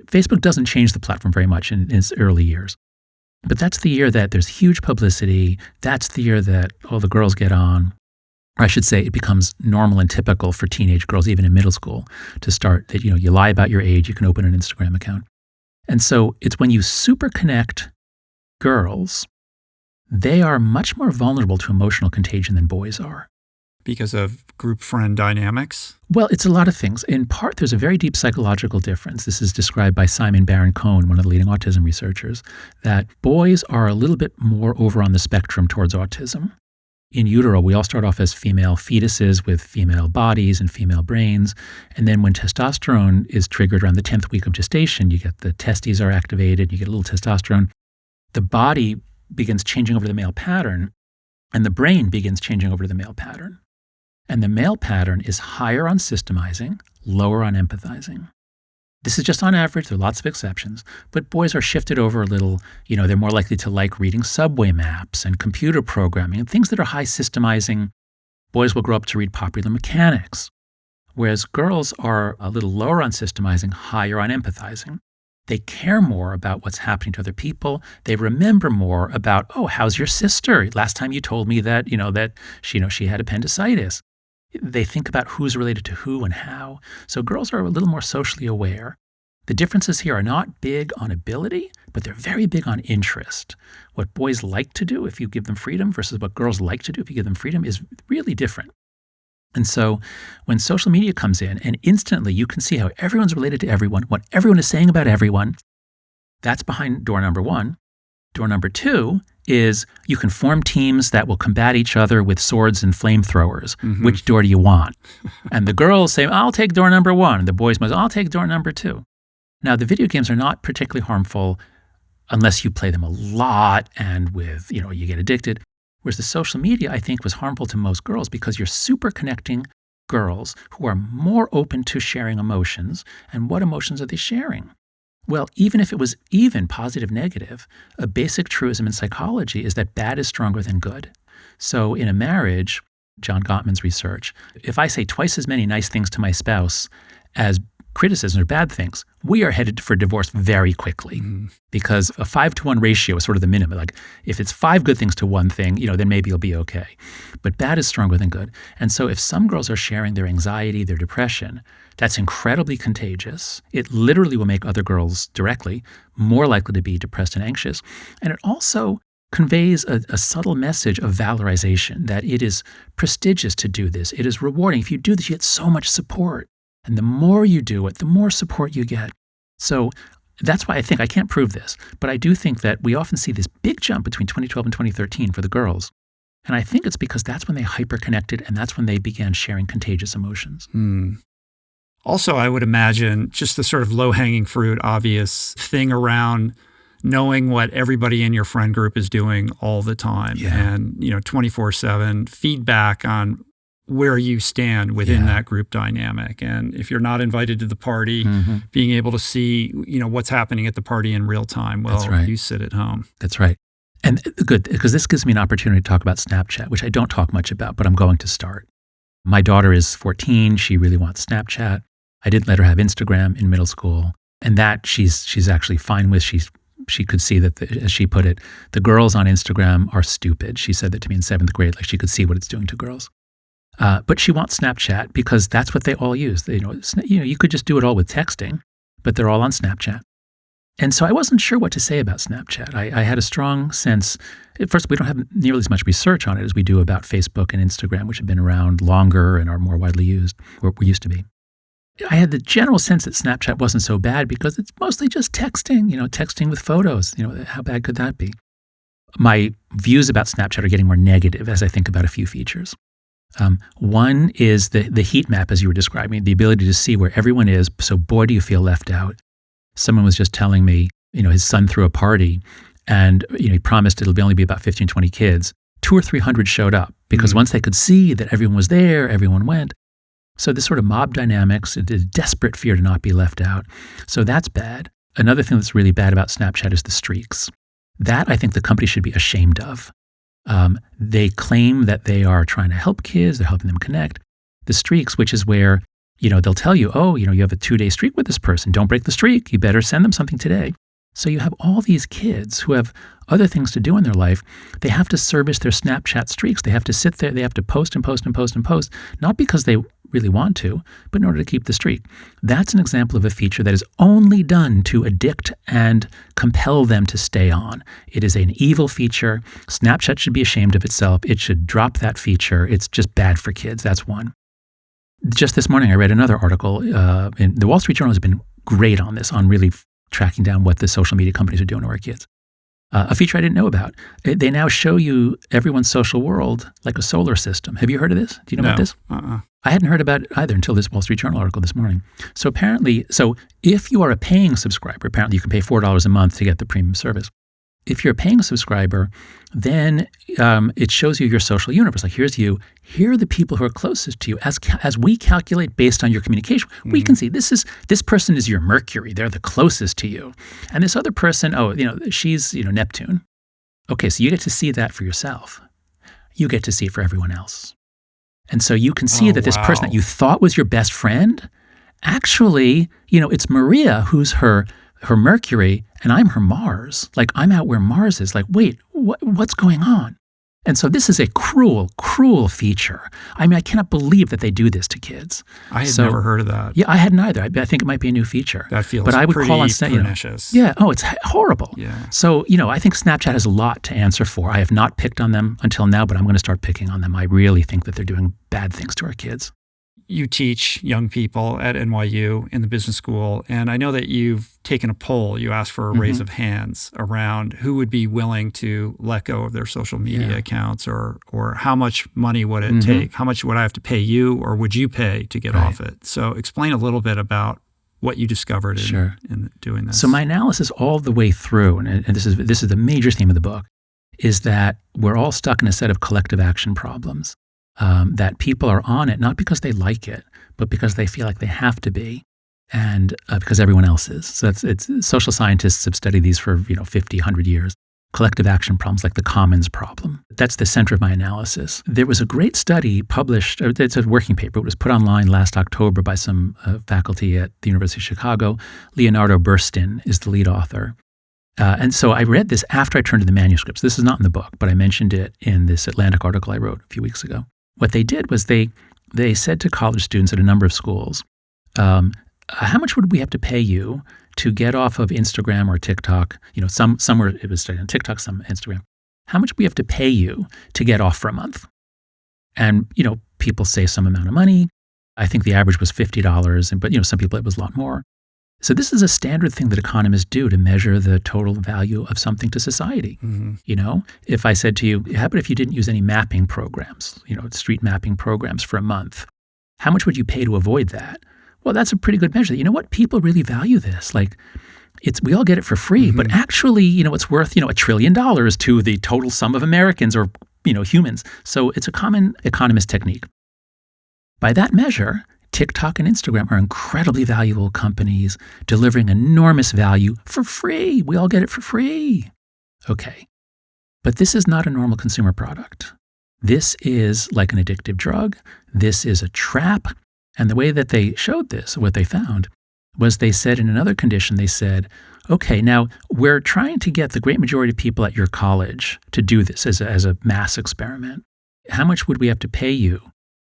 Facebook doesn't change the platform very much in its early years. But that's the year that there's huge publicity. That's the year that all the girls get on. Or I should say it becomes normal and typical for teenage girls, even in middle school, to start that, you lie about your age, you can open an Instagram account. And so it's when you super connect girls, they are much more vulnerable to emotional contagion than boys are. Because of group friend dynamics? Well, it's a lot of things. In part, there's a very deep psychological difference. This is described by Simon Baron-Cohen, one of the leading autism researchers, that boys are a little bit more over on the spectrum towards autism. In utero, we all start off as female fetuses with female bodies and female brains. And then when testosterone is triggered around the 10th week of gestation, you get the testes are activated, you get a little testosterone. The body begins changing over to the male pattern, and the brain begins changing over to the male pattern. And the male pattern is higher on systemizing, lower on empathizing. This is just on average. There are lots of exceptions. But boys are shifted over a little. They're more likely to like reading subway maps and computer programming and things that are high systemizing. Boys will grow up to read popular mechanics, whereas girls are a little lower on systemizing, higher on empathizing. They care more about what's happening to other people. They remember more about, how's your sister? Last time you told me that, that she had appendicitis. They think about who's related to who and how. So girls are a little more socially aware. The differences here are not big on ability, but they're very big on interest. What boys like to do if you give them freedom versus what girls like to do if you give them freedom is really different. And so when social media comes in and instantly you can see how everyone's related to everyone, what everyone is saying about everyone, that's behind door number one. Door number two is you can form teams that will combat each other with swords and flamethrowers. Mm-hmm. Which door do you want? And the girls say, I'll take door number one. And the boys must, I'll take door number two. Now, the video games are not particularly harmful unless you play them a lot and with, you get addicted. Whereas the social media, I think, was harmful to most girls because you're super connecting girls who are more open to sharing emotions. And what emotions are they sharing? Well, even if it was even positive, negative, a basic truism in psychology is that bad is stronger than good. So in a marriage, John Gottman's research, if I say twice as many nice things to my spouse as criticisms or bad things, we are headed for divorce very quickly because a 5-to-1 ratio is sort of the minimum. Like if it's 5 good things to one thing, then maybe you'll be okay. But bad is stronger than good. And so if some girls are sharing their anxiety, their depression, that's incredibly contagious. It literally will make other girls directly more likely to be depressed and anxious. And it also conveys a subtle message of valorization, that it is prestigious to do this. It is rewarding. If you do this, you get so much support. And the more you do it, the more support you get. So that's why I think, I can't prove this, but I do think that we often see this big jump between 2012 and 2013 for the girls. And I think it's because that's when they hyper-connected and that's when they began sharing contagious emotions. Also, I would imagine just the sort of low-hanging fruit, obvious thing around knowing what everybody in your friend group is doing all the time. Yeah. And, 24/7 feedback on where you stand within that group dynamic. And if you're not invited to the party, being able to see, what's happening at the party in real time while you sit at home. That's right. And good, because this gives me an opportunity to talk about Snapchat, which I don't talk much about, but I'm going to start. My daughter is 14. She really wants Snapchat. I didn't let her have Instagram in middle school. And that she's actually fine with. She could see that, as she put it, the girls on Instagram are stupid. She said that to me in 7th grade, like she could see what it's doing to girls. But she wants Snapchat because that's what they all use. You could just do it all with texting, but they're all on Snapchat. And so I wasn't sure what to say about Snapchat. I had a strong sense. At first, we don't have nearly as much research on it as we do about Facebook and Instagram, which have been around longer and are more widely used, or used to be. I had the general sense that Snapchat wasn't so bad because it's mostly just texting, texting with photos. How bad could that be? My views about Snapchat are getting more negative as I think about a few features. One is the heat map, as you were describing, the ability to see where everyone is. So boy, do you feel left out. Someone was just telling me, his son threw a party and he promised it'll only be about 15, 20 kids. 200 or 300 showed up because once they could see that everyone was there, everyone went. So this sort of mob dynamics, a desperate fear to not be left out. So that's bad. Another thing that's really bad about Snapchat is the streaks. That I think the company should be ashamed of. They claim that they are trying to help kids, they're helping them connect. The streaks, which is where, they'll tell you, you have a 2-day streak with this person. Don't break the streak. You better send them something today. So you have all these kids who have other things to do in their life. They have to service their Snapchat streaks. They have to sit there. They have to post and post and post and post, not because they really want to, but in order to keep the streak. That's an example of a feature that is only done to addict and compel them to stay on. It is an evil feature. Snapchat should be ashamed of itself. It should drop that feature. It's just bad for kids. That's one. Just this morning, I read another article. In the Wall Street Journal has been great on this, on really tracking down what the social media companies are doing to our kids. A feature I didn't know about. They now show you everyone's social world like a solar system. Have you heard of this? Do you know about this? I hadn't heard about it either until this Wall Street Journal article this morning. So apparently, if you are a paying subscriber, apparently you can pay $4 a month to get the premium service. If you're a paying subscriber, then it shows you your social universe. Like, here's you. Here are the people who are closest to you. As we calculate based on your communication, we can see this person is your Mercury. They're the closest to you. And this other person, she's Neptune. Okay, so you get to see that for yourself. You get to see it for everyone else. And so you can see that this person that you thought was your best friend, actually, it's Maria who's her Mercury, and I'm her Mars. Like, I'm out where Mars is. Like, wait, what's going on? And so this is a cruel, cruel feature. I mean, I cannot believe that they do this to kids. I had never heard of that. Yeah, I hadn't either. I think it might be a new feature. That feels but I would pretty call on, pernicious. It's horrible. Yeah. So, I think Snapchat has a lot to answer for. I have not picked on them until now, but I'm going to start picking on them. I really think that they're doing bad things to our kids. You teach young people at NYU in the business school, and I know that you've taken a poll. You asked for a raise of hands around who would be willing to let go of their social media accounts, or how much money would it take? How much would I have to pay you, or would you pay to get off it? So explain a little bit about what you discovered in doing this. So my analysis all the way through, and this is the major theme of the book, is that we're all stuck in a set of collective action problems. That people are on it not because they like it, but because they feel like they have to be, and because everyone else is. So it's social scientists have studied these for 50, 100 years. Collective action problems like the commons problem. That's the center of my analysis. There was a great study published, it's a working paper. It was put online last October by some faculty at the University of Chicago. Leonardo Burstin is the lead author. And so I read this after I turned to the manuscripts. This is not in the book, but I mentioned it in this Atlantic article I wrote a few weeks ago. What they did was they said to college students at a number of schools, how much would we have to pay you to get off of Instagram or TikTok? Some were, it was studied on TikTok, some Instagram. How much would we have to pay you to get off for a month? And, people say some amount of money. I think the average was $50, but, some people it was a lot more. So this is a standard thing that economists do to measure the total value of something to society. If I said to you, how about if you didn't use any mapping programs, street mapping programs for a month, how much would you pay to avoid that? Well, that's a pretty good measure. You know what? People really value this. Like, we all get it for free, but actually, it's worth, $1 trillion to the total sum of Americans or, humans. So it's a common economist technique. By that measure, TikTok and Instagram are incredibly valuable companies delivering enormous value for free. We all get it for free. Okay. But this is not a normal consumer product. This is like an addictive drug. This is a trap. And the way that they showed this, what they found, was they said in another condition, they said, okay, now we're trying to get the great majority of people at your college to do this as a mass experiment. How much would we have to pay you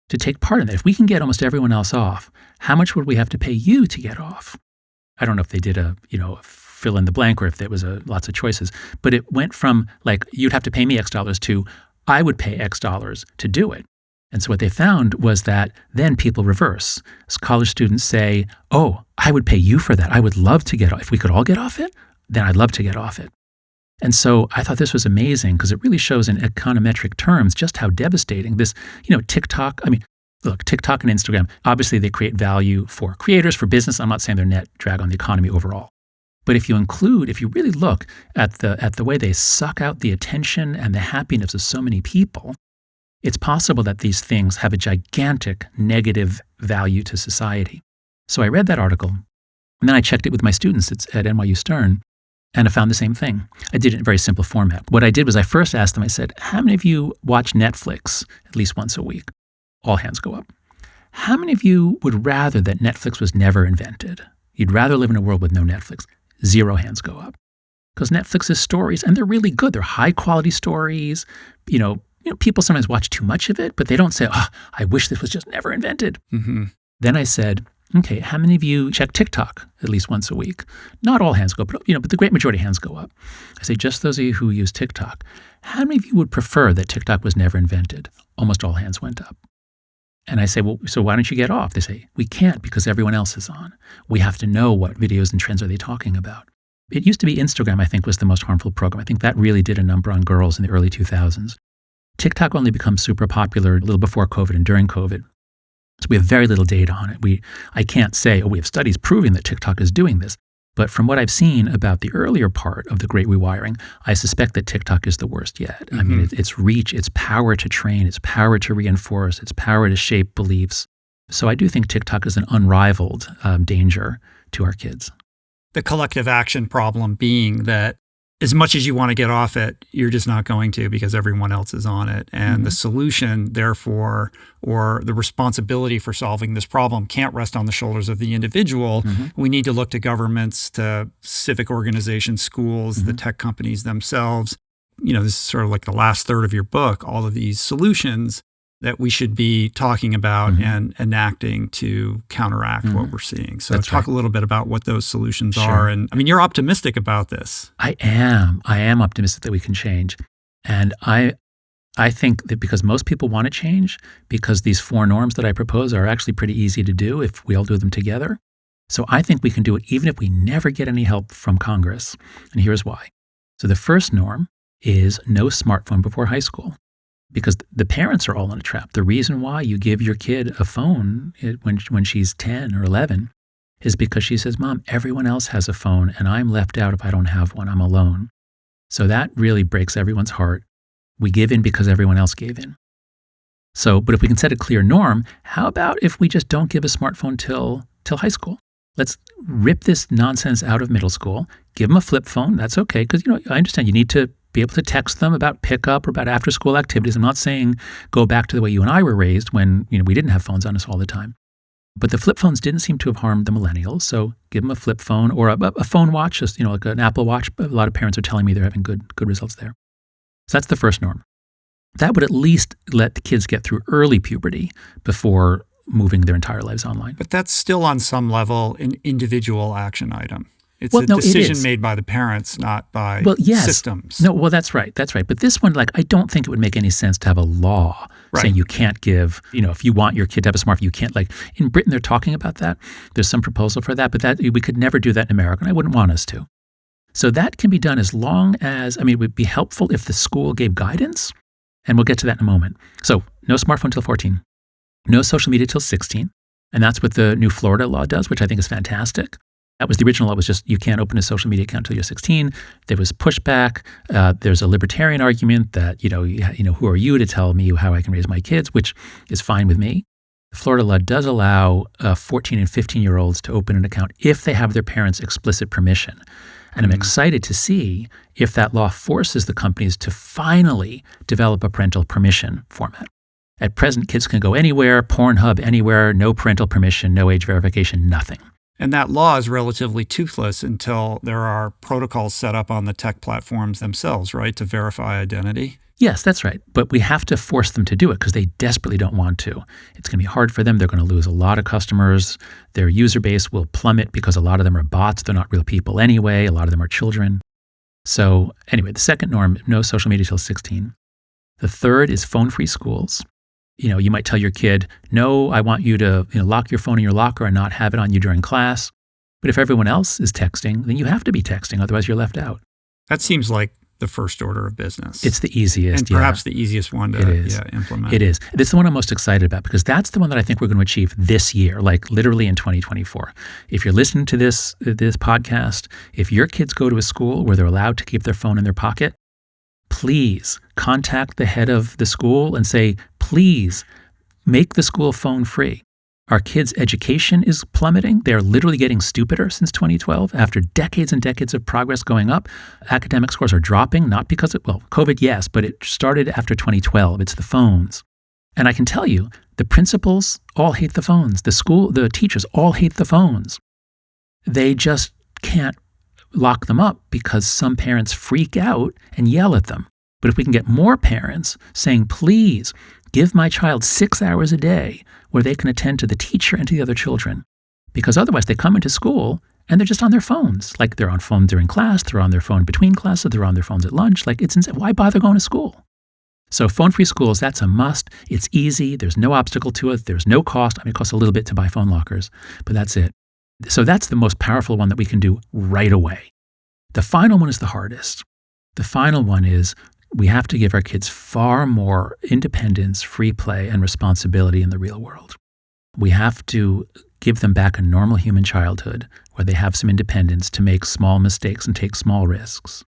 to take part in that? If we can get almost everyone else off, how much would we have to pay you to get off? I don't know if they did a fill in the blank or if there was lots of choices, but it went from like, you'd have to pay me X dollars to I would pay X dollars to do it. And so what they found was that then people reverse. College students say, oh, I would pay you for that. I would love to get off. If we could all get off it, then I'd love to get off it. And so I thought this was amazing because it really shows in econometric terms just how devastating this, TikTok, look, TikTok and Instagram, obviously they create value for creators, for business. I'm not saying they're net drag on the economy overall. But if you really look at the way they suck out the attention and the happiness of so many people, it's possible that these things have a gigantic negative value to society. So I read that article, and then I checked it with my students at NYU Stern, and I found the same thing. I did it in a very simple format. What I did was I first asked them, I said, how many of you watch Netflix at least once a week? All hands go up. How many of you would rather that Netflix was never invented? You'd rather live in a world with no Netflix? 0 hands go up. Because Netflix is stories, and they're really good. They're high-quality stories. People sometimes watch too much of it, but they don't say, I wish this was just never invented. Mm-hmm. Then I said, okay, how many of you check TikTok at least once a week? Not all hands go up, but the great majority of hands go up. I say, just those of you who use TikTok, how many of you would prefer that TikTok was never invented? Almost all hands went up. And I say, well, so why don't you get off? They say, we can't because everyone else is on. We have to know what videos and trends are they talking about. It used to be Instagram, I think, was the most harmful program. I think that really did a number on girls in the early 2000s. TikTok only became super popular a little before COVID and during COVID. So we have very little data on it. I can't say, we have studies proving that TikTok is doing this. But from what I've seen about the earlier part of the Great Rewiring, I suspect that TikTok is the worst yet. Mm-hmm. I mean, its reach, its power to train, its power to reinforce, its power to shape beliefs. So I do think TikTok is an unrivaled danger to our kids. The collective action problem being that as much as you want to get off it, you're just not going to because everyone else is on it. And mm-hmm. the solution, therefore, or the responsibility for solving this problem can't rest on the shoulders of the individual. Mm-hmm. We need to look to governments, to civic organizations, schools, mm-hmm. the tech companies themselves. This is sort of like the last third of your book, all of these solutions that we should be talking about mm-hmm. and enacting to counteract mm-hmm. what we're seeing. So talk a little bit about what those solutions are. And you're optimistic about this. I am optimistic that we can change. And I think that because most people want to change, because these 4 norms that I propose are actually pretty easy to do if we all do them together. So I think we can do it even if we never get any help from Congress. And here's why. So the first norm is no smartphone before high school. Because the parents are all in a trap. The reason why you give your kid a phone when she's 10 or 11 is because she says, Mom, everyone else has a phone and I'm left out if I don't have one. I'm alone. So that really breaks everyone's heart. We give in because everyone else gave in. So, but if we can set a clear norm, how about if we just don't give a smartphone till high school? Let's rip this nonsense out of middle school. Give them a flip phone. That's okay. Because, I understand you need to be able to text them about pickup or about after-school activities. I'm not saying go back to the way you and I were raised when we didn't have phones on us all the time. But the flip phones didn't seem to have harmed the millennials. So give them a flip phone or a phone watch, just like an Apple Watch. A lot of parents are telling me they're having good results there. So that's the first norm. That would at least let the kids get through early puberty before moving their entire lives online. But that's still on some level an individual action item. It's a decision made by the parents, not by systems. No, well, that's right. That's right. But this one, I don't think it would make any sense to have a law saying you can't give, if you want your kid to have a smartphone, you can't. In Britain, they're talking about that. There's some proposal for that, but that we could never do that in America, and I wouldn't want us to. So that can be done as long as, it would be helpful if the school gave guidance, and we'll get to that in a moment. So no smartphone till 14, no social media till 16, and that's what the new Florida law does, which I think is fantastic. That was the original law, was just you can't open a social media account until you're 16. There was pushback. There's a libertarian argument that, who are you to tell me how I can raise my kids, which is fine with me. The Florida law does allow 14 and 15-year-olds to open an account if they have their parents' explicit permission. And I'm excited to see if that law forces the companies to finally develop a parental permission format. At present, kids can go anywhere, Pornhub anywhere, no parental permission, no age verification, nothing. And that law is relatively toothless until there are protocols set up on the tech platforms themselves, right, to verify identity? Yes, that's right. But we have to force them to do it because they desperately don't want to. It's going to be hard for them. They're going to lose a lot of customers. Their user base will plummet because a lot of them are bots. They're not real people anyway. A lot of them are children. So anyway, the second norm, no social media till 16. The third is phone-free schools. You might tell your kid, no, I want you to lock your phone in your locker and not have it on you during class. But if everyone else is texting, then you have to be texting, otherwise you're left out. That seems like the first order of business. It's the easiest, and perhaps the easiest one to implement. It is. This is the one I'm most excited about because that's the one that I think we're going to achieve this year, like literally in 2024. If you're listening to this podcast, if your kids go to a school where they're allowed to keep their phone in their pocket, please contact the head of the school and say, please make the school phone free. Our kids' education is plummeting. They're literally getting stupider since 2012. After decades and decades of progress going up, academic scores are dropping, not because of, COVID, yes, but it started after 2012. It's the phones. And I can tell you, the principals all hate the phones. The teachers all hate the phones. They just can't lock them up because some parents freak out and yell at them. But if we can get more parents saying, please, give my child 6 hours a day where they can attend to the teacher and to the other children. Because otherwise they come into school and they're just on their phones. Like they're on phone during class, they're on their phone between classes, they're on their phones at lunch. Like it's insane. Why bother going to school? So phone-free schools, that's a must. It's easy. There's no obstacle to it. There's no cost. I mean, it costs a little bit to buy phone lockers, but that's it. So that's the most powerful one that we can do right away. The final one is the hardest. The final one is we have to give our kids far more independence, free play, and responsibility in the real world. We have to give them back a normal human childhood where they have some independence to make small mistakes and take small risks.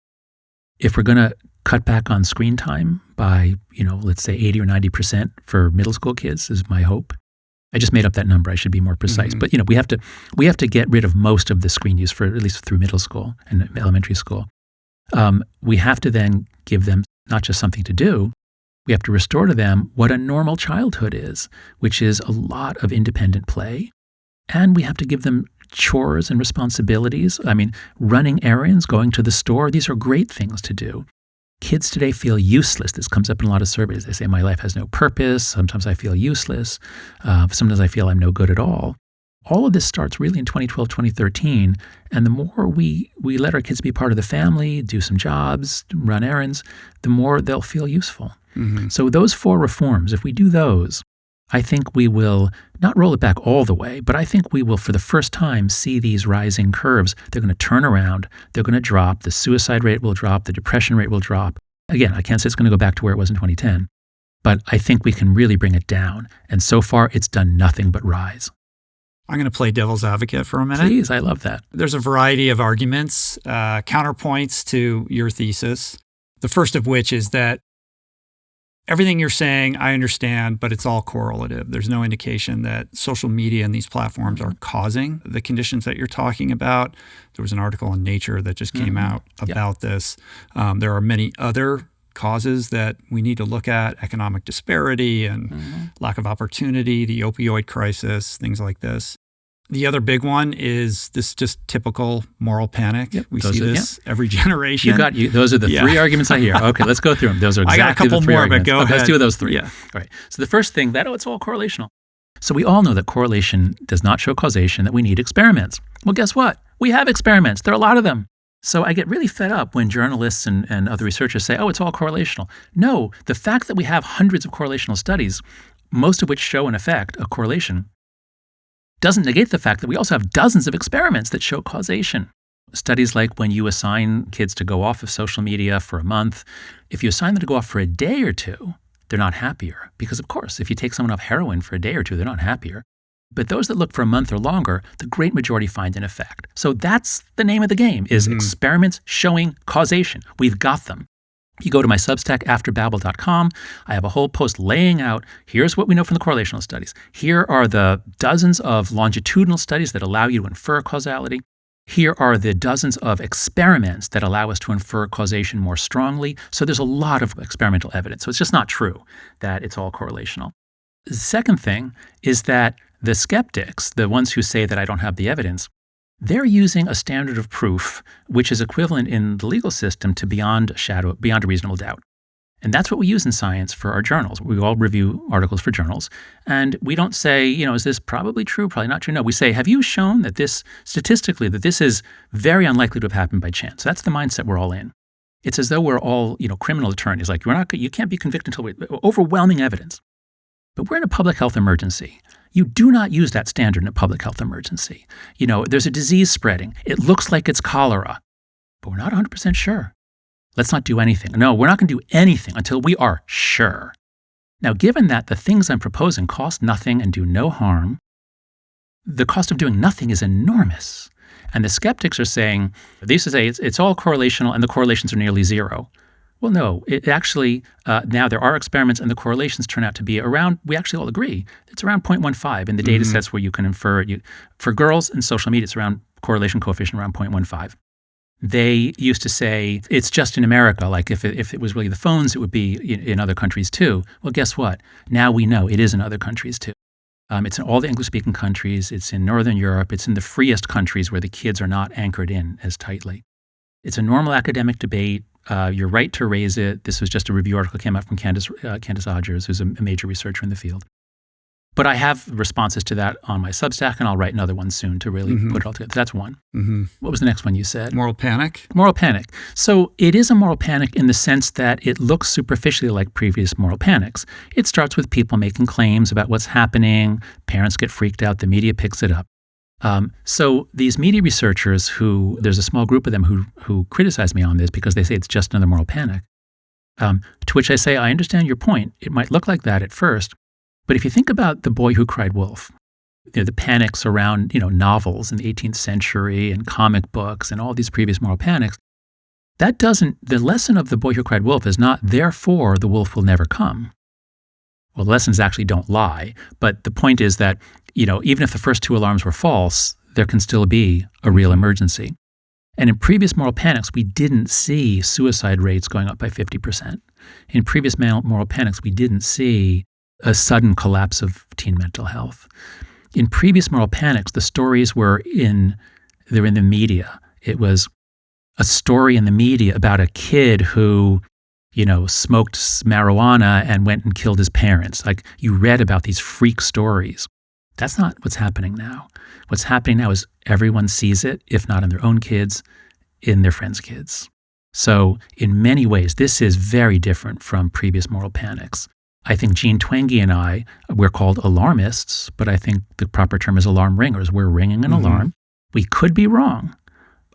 If we're going to cut back on screen time by, let's say 80 or 90% for middle school kids is my hope. I just made up that number. I should be more precise. But, we have to get rid of most of the screen use for at least through middle school and elementary school. We have to then give them not just something to do, we have to restore to them what a normal childhood is, which is a lot of independent play. And we have to give them chores and responsibilities. I mean, running errands, going to the store, these are great things to do. Kids today feel useless. This comes up in a lot of surveys. They say, my life has no purpose. Sometimes I feel useless. Sometimes I feel I'm no good at all. All of this starts really in 2012, 2013. And the more we let our kids be part of the family, do some jobs, run errands, the more they'll feel useful. Mm-hmm. So those 4 reforms, if we do those, I think we will not roll it back all the way, but I think we will, for the first time, see these rising curves. They're going to turn around. They're going to drop. The suicide rate will drop. The depression rate will drop. Again, I can't say it's going to go back to where it was in 2010, but I think we can really bring it down. And so far, it's done nothing but rise. I'm going to play devil's advocate for a minute. Please, I love that. There's a variety of arguments, counterpoints to your thesis. The first of which is that everything you're saying, I understand, but it's all correlative. There's no indication that social media and these platforms are causing the conditions that you're talking about. There was an article in Nature that just came out about this. There are many other causes that we need to look at, economic disparity and lack of opportunity, the opioid crisis, things like this. The other big one is this just typical moral panic. Yep. We see this every generation. Those are the 3 arguments I hear. Okay, let's go through them. Those are exactly the 3 arguments. I got a couple more, but go ahead. Let's do those 3. Yeah. All right. So the first thing, it's all correlational. So we all know that correlation does not show causation, that we need experiments. Well, guess what? We have experiments. There are a lot of them. So I get really fed up when journalists and other researchers say, it's all correlational. No, the fact that we have hundreds of correlational studies, most of which show an effect, a correlation, doesn't negate the fact that we also have dozens of experiments that show causation. Studies like when you assign kids to go off of social media for a month, if you assign them to go off for a day or 2, they're not happier. Because of course, if you take someone off heroin for a day or 2, they're not happier. But those that look for a month or longer, the great majority find an effect. So that's the name of the game, is experiments showing causation. We've got them. You go to my Substack, afterbabble.com. I have a whole post laying out, here's what we know from the correlational studies. Here are the dozens of longitudinal studies that allow you to infer causality. Here are the dozens of experiments that allow us to infer causation more strongly. So there's a lot of experimental evidence. So it's just not true that it's all correlational. The second thing is that the skeptics, the ones who say that I don't have the evidence, they're using a standard of proof which is equivalent in the legal system to beyond a reasonable doubt. And that's what we use in science for our journals. We all review articles for journals. And we don't say, is this probably true, probably not true? No, we say, have you shown that this, statistically, that this is very unlikely to have happened by chance? That's the mindset we're all in. It's as though we're all, criminal attorneys. Like, you can't be convicted until overwhelming evidence. But we're in a public health emergency. You do not use that standard in a public health emergency. There's a disease spreading. It looks like it's cholera, but we're not 100% sure. Let's not do anything. No, we're not going to do anything until we are sure. Now, given that the things I'm proposing cost nothing and do no harm, the cost of doing nothing is enormous. And the skeptics are saying, they used to say it's all correlational and the correlations are nearly zero. Well, no, it actually, now there are experiments and the correlations turn out to be around, we actually all agree, it's around 0.15 in the data sets where you can infer it. For girls in social media, it's around correlation coefficient around 0.15. They used to say it's just in America, like if it was really the phones, it would be in other countries too. Well, guess what? Now we know it is in other countries too. It's in all the English-speaking countries. It's in Northern Europe. It's in the freest countries where the kids are not anchored in as tightly. It's a normal academic debate. You're right to raise it. This was just a review article that came out from Candace Odgers, who's a major researcher in the field. But I have responses to that on my Substack, and I'll write another one soon to really put it all together. That's one. What was the next one you said? Moral panic. Moral panic. So it is a moral panic in the sense that it looks superficially like previous moral panics. It starts with people making claims about what's happening. Parents get freaked out. The media picks it up. So these media researchers there's a small group of them who criticize me on this because they say it's just another moral panic. To which I say, I understand your point. It might look like that at first. But if you think about The Boy Who Cried Wolf, the panics around novels in the 18th century and comic books and all these previous moral panics, the lesson of The Boy Who Cried Wolf is not, therefore, the wolf will never come. Well, the lessons actually don't lie. But the point is that, even if the first two alarms were false, there can still be a real emergency. And in previous moral panics, we didn't see suicide rates going up by 50%. In previous moral panics, we didn't see a sudden collapse of teen mental health. In previous moral panics, the stories were in the media. It was a story in the media about a kid who, smoked marijuana and went and killed his parents. Like, you read about these freak stories. That's not what's happening now. What's happening now is everyone sees it, if not in their own kids, in their friends' kids. So in many ways, this is very different from previous moral panics. I think Jean Twenge and I, we're called alarmists, but I think the proper term is alarm ringers. We're ringing an alarm. We could be wrong.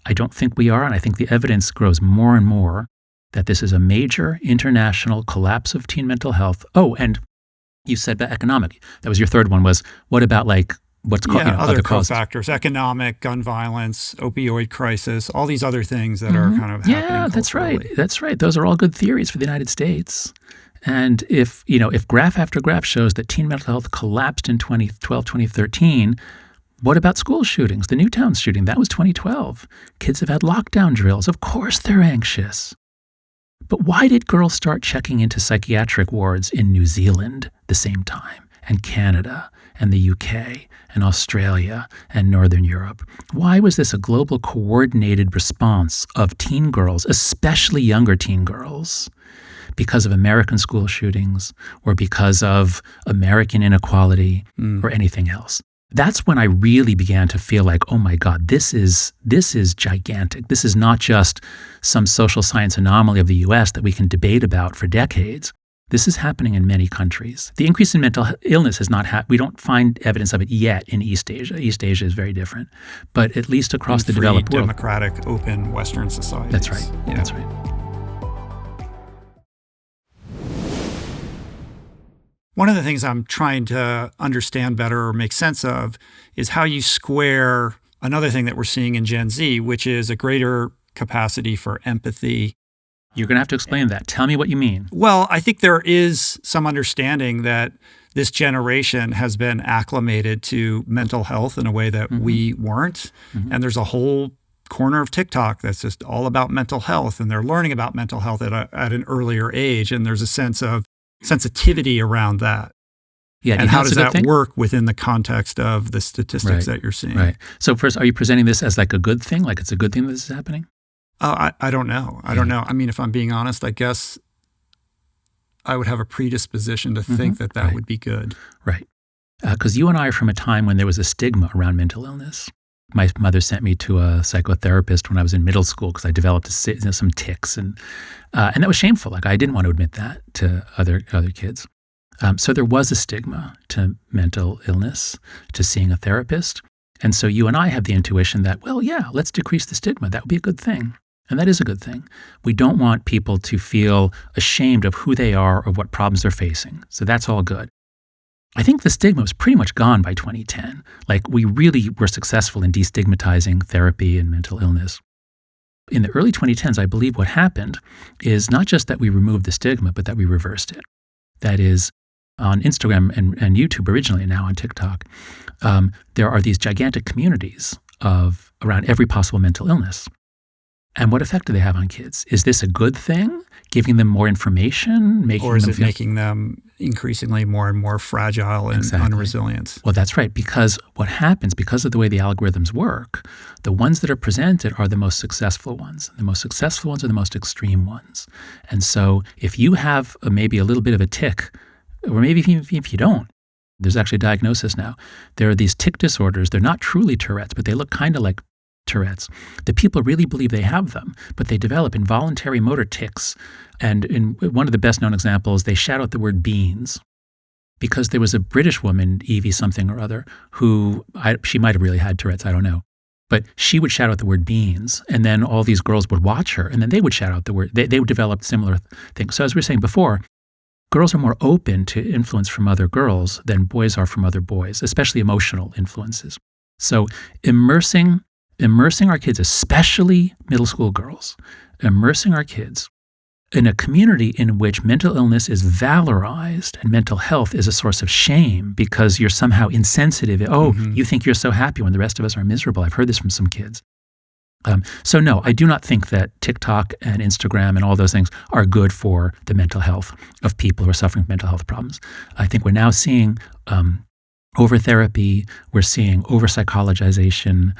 I don't think we are, and I think the evidence grows more and more that this is a major international collapse of teen mental health. Oh, and you said about economic. That was your third one, was what about what's called other cofactors, economic, gun violence, opioid crisis, all these other things that are kind of happening. Yeah, that's right. That's right. Those are all good theories for the United States. And if graph after graph shows that teen mental health collapsed in 2012, 2013, what about school shootings? The Newtown shooting, that was 2012. Kids have had lockdown drills. Of course they're anxious. But why did girls start checking into psychiatric wards in New Zealand the same time, and Canada, and the UK, and Australia, and Northern Europe? Why was this a global coordinated response of teen girls, especially younger teen girls? Because of American school shootings or because of American inequality or anything else. That's when I really began to feel like, oh my God, this is gigantic. This is not just some social science anomaly of the US that we can debate about for decades. This is happening in many countries. The increase in mental illness has not we don't find evidence of it yet in East Asia. East Asia is very different. But at least across the developed world. Democratic, open Western societies. That's right. Yeah. That's right. One of the things I'm trying to understand better or make sense of is how you square another thing that we're seeing in Gen Z, which is a greater capacity for empathy. You're going to have to explain that. Tell me what you mean. Well, I think there is some understanding that this generation has been acclimated to mental health in a way that we weren't. And there's a whole corner of TikTok that's just all about mental health, and they're learning about mental health at an earlier age. And there's a sense of sensitivity around that. Yeah, and how does that work within the context of the statistics that you're seeing? Right. So first, are you presenting this as like a good thing? Like it's a good thing that this is happening? I don't know. I don't know. I mean, if I'm being honest, I guess I would have a predisposition to think that would be good. Right. Because you and I are from a time when there was a stigma around mental illness. My mother sent me to a psychotherapist when I was in middle school because I developed some tics, and that was shameful. Like I didn't want to admit that to other kids. So there was a stigma to mental illness, to seeing a therapist. And so you and I have the intuition that, well, yeah, let's decrease the stigma. That would be a good thing. And that is a good thing. We don't want people to feel ashamed of who they are or what problems they're facing. So that's all good. I think the stigma was pretty much gone by 2010. Like, we really were successful in destigmatizing therapy and mental illness. In the early 2010s, I believe what happened is not just that we removed the stigma, but that we reversed it. That is, on Instagram and YouTube originally, and now on TikTok, there are these gigantic communities of around every possible mental illness. And what effect do they have on kids? Is this a good thing? Giving them more information? Or is it making them increasingly more and more fragile and unresilient? Well, that's right. Because what happens, because of the way the algorithms work, the ones that are presented are the most successful ones. The most successful ones are the most extreme ones. And so if you have maybe a little bit of a tic, or maybe if you don't, there's actually a diagnosis now. There are these tic disorders. They're not truly Tourette's, but they look kind of like Tourette's. The people really believe they have them, but they develop involuntary motor tics. And in one of the best known examples, they shout out the word beans because there was a British woman, Evie something or other, who she might have really had Tourette's, I don't know. But she would shout out the word beans, and then all these girls would watch her, and then they would shout out the word. They would develop similar things. So as we were saying before, girls are more open to influence from other girls than boys are from other boys, especially emotional influences. So immersing our kids, especially middle school girls, immersing our kids in a community in which mental illness is valorized and mental health is a source of shame because you're somehow insensitive. You think you're so happy when the rest of us are miserable. I've heard this from some kids. So no, I do not think that TikTok and Instagram and all those things are good for the mental health of people who are suffering from mental health problems. I think we're now seeing over-therapy, we're seeing over-psychologization,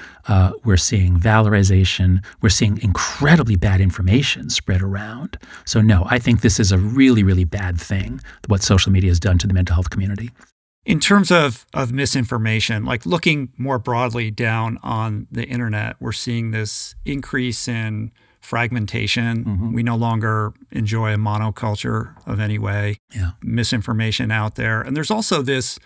we're seeing valorization, we're seeing incredibly bad information spread around. So no, I think this is a really, really bad thing, what social media has done to the mental health community. In terms of misinformation, like looking more broadly down on the internet, we're seeing this increase in fragmentation. Mm-hmm. We no longer enjoy a monoculture of any way. Misinformation out there. And there's also this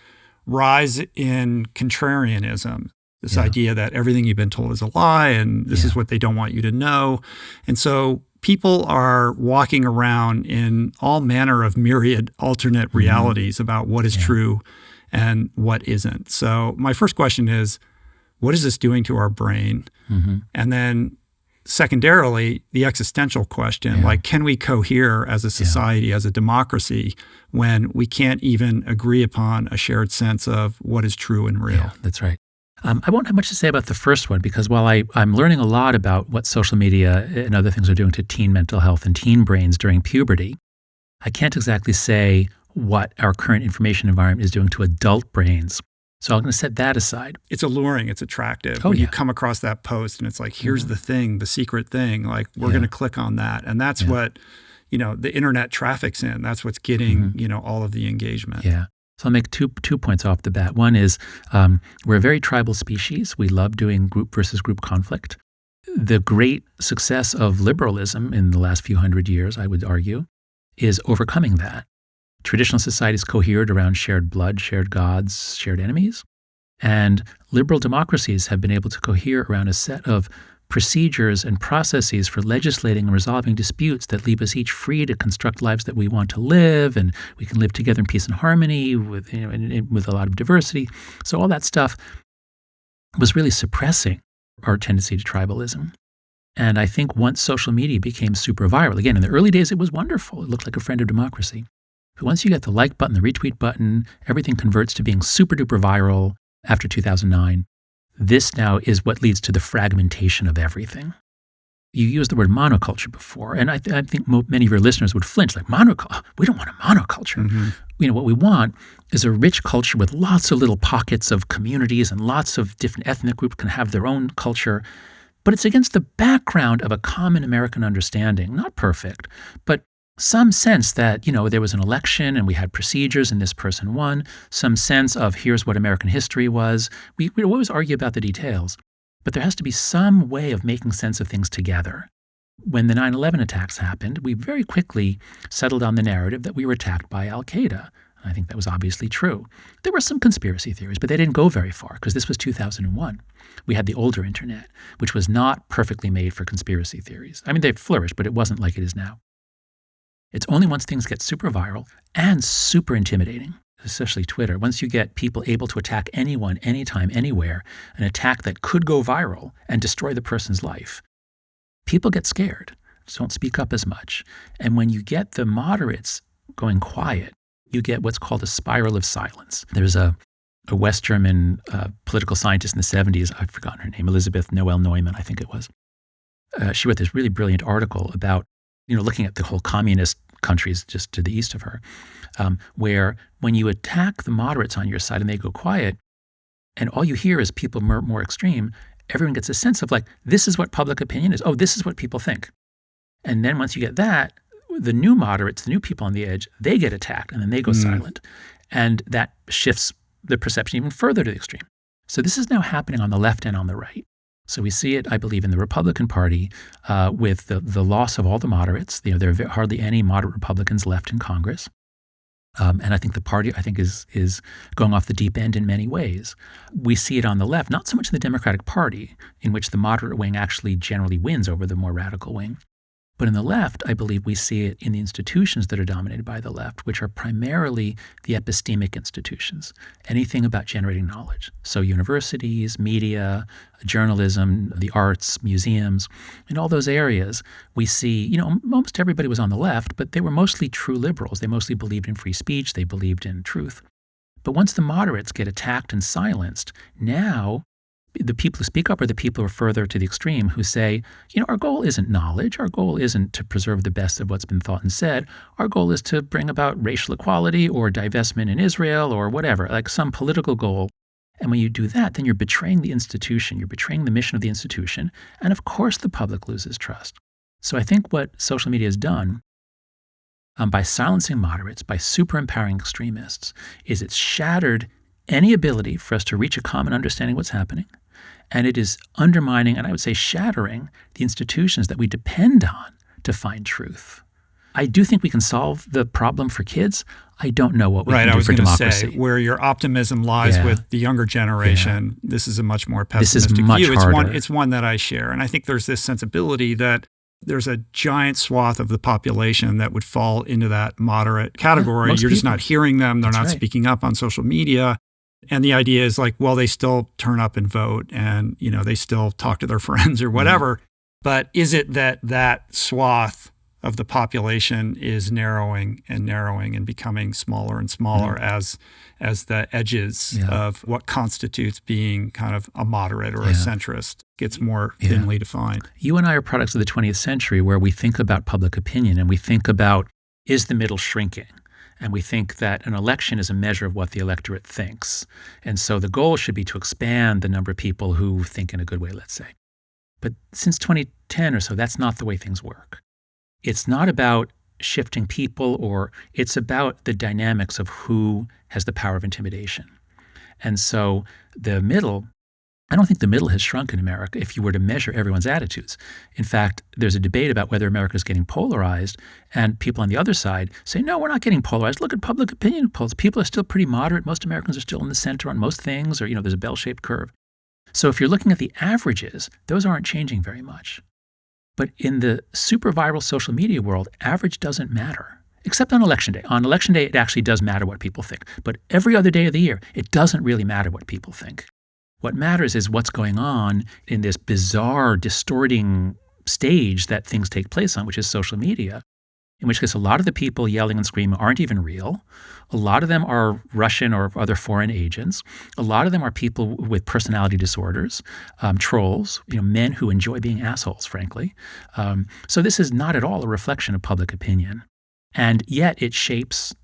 rise in contrarianism, this idea that everything you've been told is a lie and this is what they don't want you to know. And so people are walking around in all manner of myriad alternate realities about what is true and what isn't. So my first question is, what is this doing to our brain? Mm-hmm. And then secondarily, the existential question, like, can we cohere as a society, as a democracy, when we can't even agree upon a shared sense of what is true and real? Yeah, that's right. I won't have much to say about the first one because while I'm learning a lot about what social media and other things are doing to teen mental health and teen brains during puberty, I can't exactly say what our current information environment is doing to adult brains. So I'm going to set that aside. It's alluring. It's attractive. When you come across that post and it's like, here's the thing, the secret thing, like we're going to click on that. And that's what, the internet traffics in. That's what's getting, all of the engagement. Yeah. So I'll make two points off the bat. One is we're a very tribal species. We love doing group versus group conflict. The great success of liberalism in the last few hundred years, I would argue, is overcoming that. Traditional societies cohered around shared blood, shared gods, shared enemies. And liberal democracies have been able to cohere around a set of procedures and processes for legislating and resolving disputes that leave us each free to construct lives that we want to live, and we can live together in peace and harmony with, with a lot of diversity. So all that stuff was really suppressing our tendency to tribalism. And I think once social media became super viral, again, in the early days, it was wonderful. It looked like a friend of democracy. But once you get the like button, the retweet button, everything converts to being super duper viral after 2009. This now is what leads to the fragmentation of everything. You used the word monoculture before, and I think many of your listeners would flinch, like monoculture. We don't want a monoculture. Mm-hmm. What we want is a rich culture with lots of little pockets of communities and lots of different ethnic groups can have their own culture. But it's against the background of a common American understanding, not perfect, but some sense that, there was an election and we had procedures and this person won, some sense of here's what American history was. We always argue about the details, but there has to be some way of making sense of things together. When the 9/11 attacks happened, we very quickly settled on the narrative that we were attacked by al-Qaeda. I think that was obviously true. There were some conspiracy theories, but they didn't go very far because this was 2001. We had the older internet, which was not perfectly made for conspiracy theories. I mean, they flourished, but it wasn't like it is now. It's only once things get super viral and super intimidating, especially Twitter, once you get people able to attack anyone, anytime, anywhere, an attack that could go viral and destroy the person's life, people get scared, so don't speak up as much. And when you get the moderates going quiet, you get what's called a spiral of silence. There's a West German political scientist in the 70s, I've forgotten her name, Elisabeth Noel Neumann, I think it was. She wrote this really brilliant article about, looking at the whole communist countries just to the east of her, where when you attack the moderates on your side and they go quiet, and all you hear is people more extreme, everyone gets a sense of like, this is what public opinion is. Oh, this is what people think. And then once you get that, the new moderates, the new people on the edge, they get attacked and then they go silent. And that shifts the perception even further to the extreme. So this is now happening on the left and on the right. So we see it, I believe, in the Republican Party with the loss of all the moderates. There are hardly any moderate Republicans left in Congress. And I think the party, is going off the deep end in many ways. We see it on the left, not so much in the Democratic Party, in which the moderate wing actually generally wins over the more radical wing. But in the left, I believe we see it in the institutions that are dominated by the left, which are primarily the epistemic institutions, anything about generating knowledge. So universities, media, journalism, the arts, museums, in all those areas, we see, almost everybody was on the left, but they were mostly true liberals. They mostly believed in free speech. They believed in truth. But once the moderates get attacked and silenced, now the people who speak up are the people who are further to the extreme who say, our goal isn't knowledge. Our goal isn't to preserve the best of what's been thought and said. Our goal is to bring about racial equality or divestment in Israel or whatever, like some political goal. And when you do that, then you're betraying the institution. You're betraying the mission of the institution. And of course, the public loses trust. So I think what social media has done by silencing moderates, by super empowering extremists, is it's shattered any ability for us to reach a common understanding of what's happening. And it is undermining, and I would say shattering, the institutions that we depend on to find truth. I do think we can solve the problem for kids. I don't know what we can do for democracy. Right, I was going to say, where your optimism lies with the younger generation, this is a much more pessimistic view. It's one that I share. And I think there's this sensibility that there's a giant swath of the population that would fall into that moderate category. You're just not hearing them. They're not speaking up on social media. And the idea is like, well, they still turn up and vote and, they still talk to their friends or whatever. But is it that swath of the population is narrowing and becoming smaller and smaller as the edges of what constitutes being kind of a moderate or a centrist gets more thinly defined? You and I are products of the 20th century where we think about public opinion and we think about, is the middle shrinking? And we think that an election is a measure of what the electorate thinks. And so the goal should be to expand the number of people who think in a good way, let's say. But since 2010 or so, that's not the way things work. It's not about shifting people, or it's about the dynamics of who has the power of intimidation. And so the middle, I don't think the middle has shrunk in America if you were to measure everyone's attitudes. In fact, there's a debate about whether America is getting polarized, and people on the other side say, no, we're not getting polarized. Look at public opinion polls. People are still pretty moderate. Most Americans are still in the center on most things, or, there's a bell-shaped curve. So if you're looking at the averages, those aren't changing very much. But in the super viral social media world, average doesn't matter, except on Election Day. On Election Day, it actually does matter what people think. But every other day of the year, it doesn't really matter what people think. What matters is what's going on in this bizarre, distorting stage that things take place on, which is social media, in which case a lot of the people yelling and screaming aren't even real. A lot of them are Russian or other foreign agents. A lot of them are people with personality disorders, trolls, men who enjoy being assholes, frankly. So this is not at all a reflection of public opinion. And yet it shapes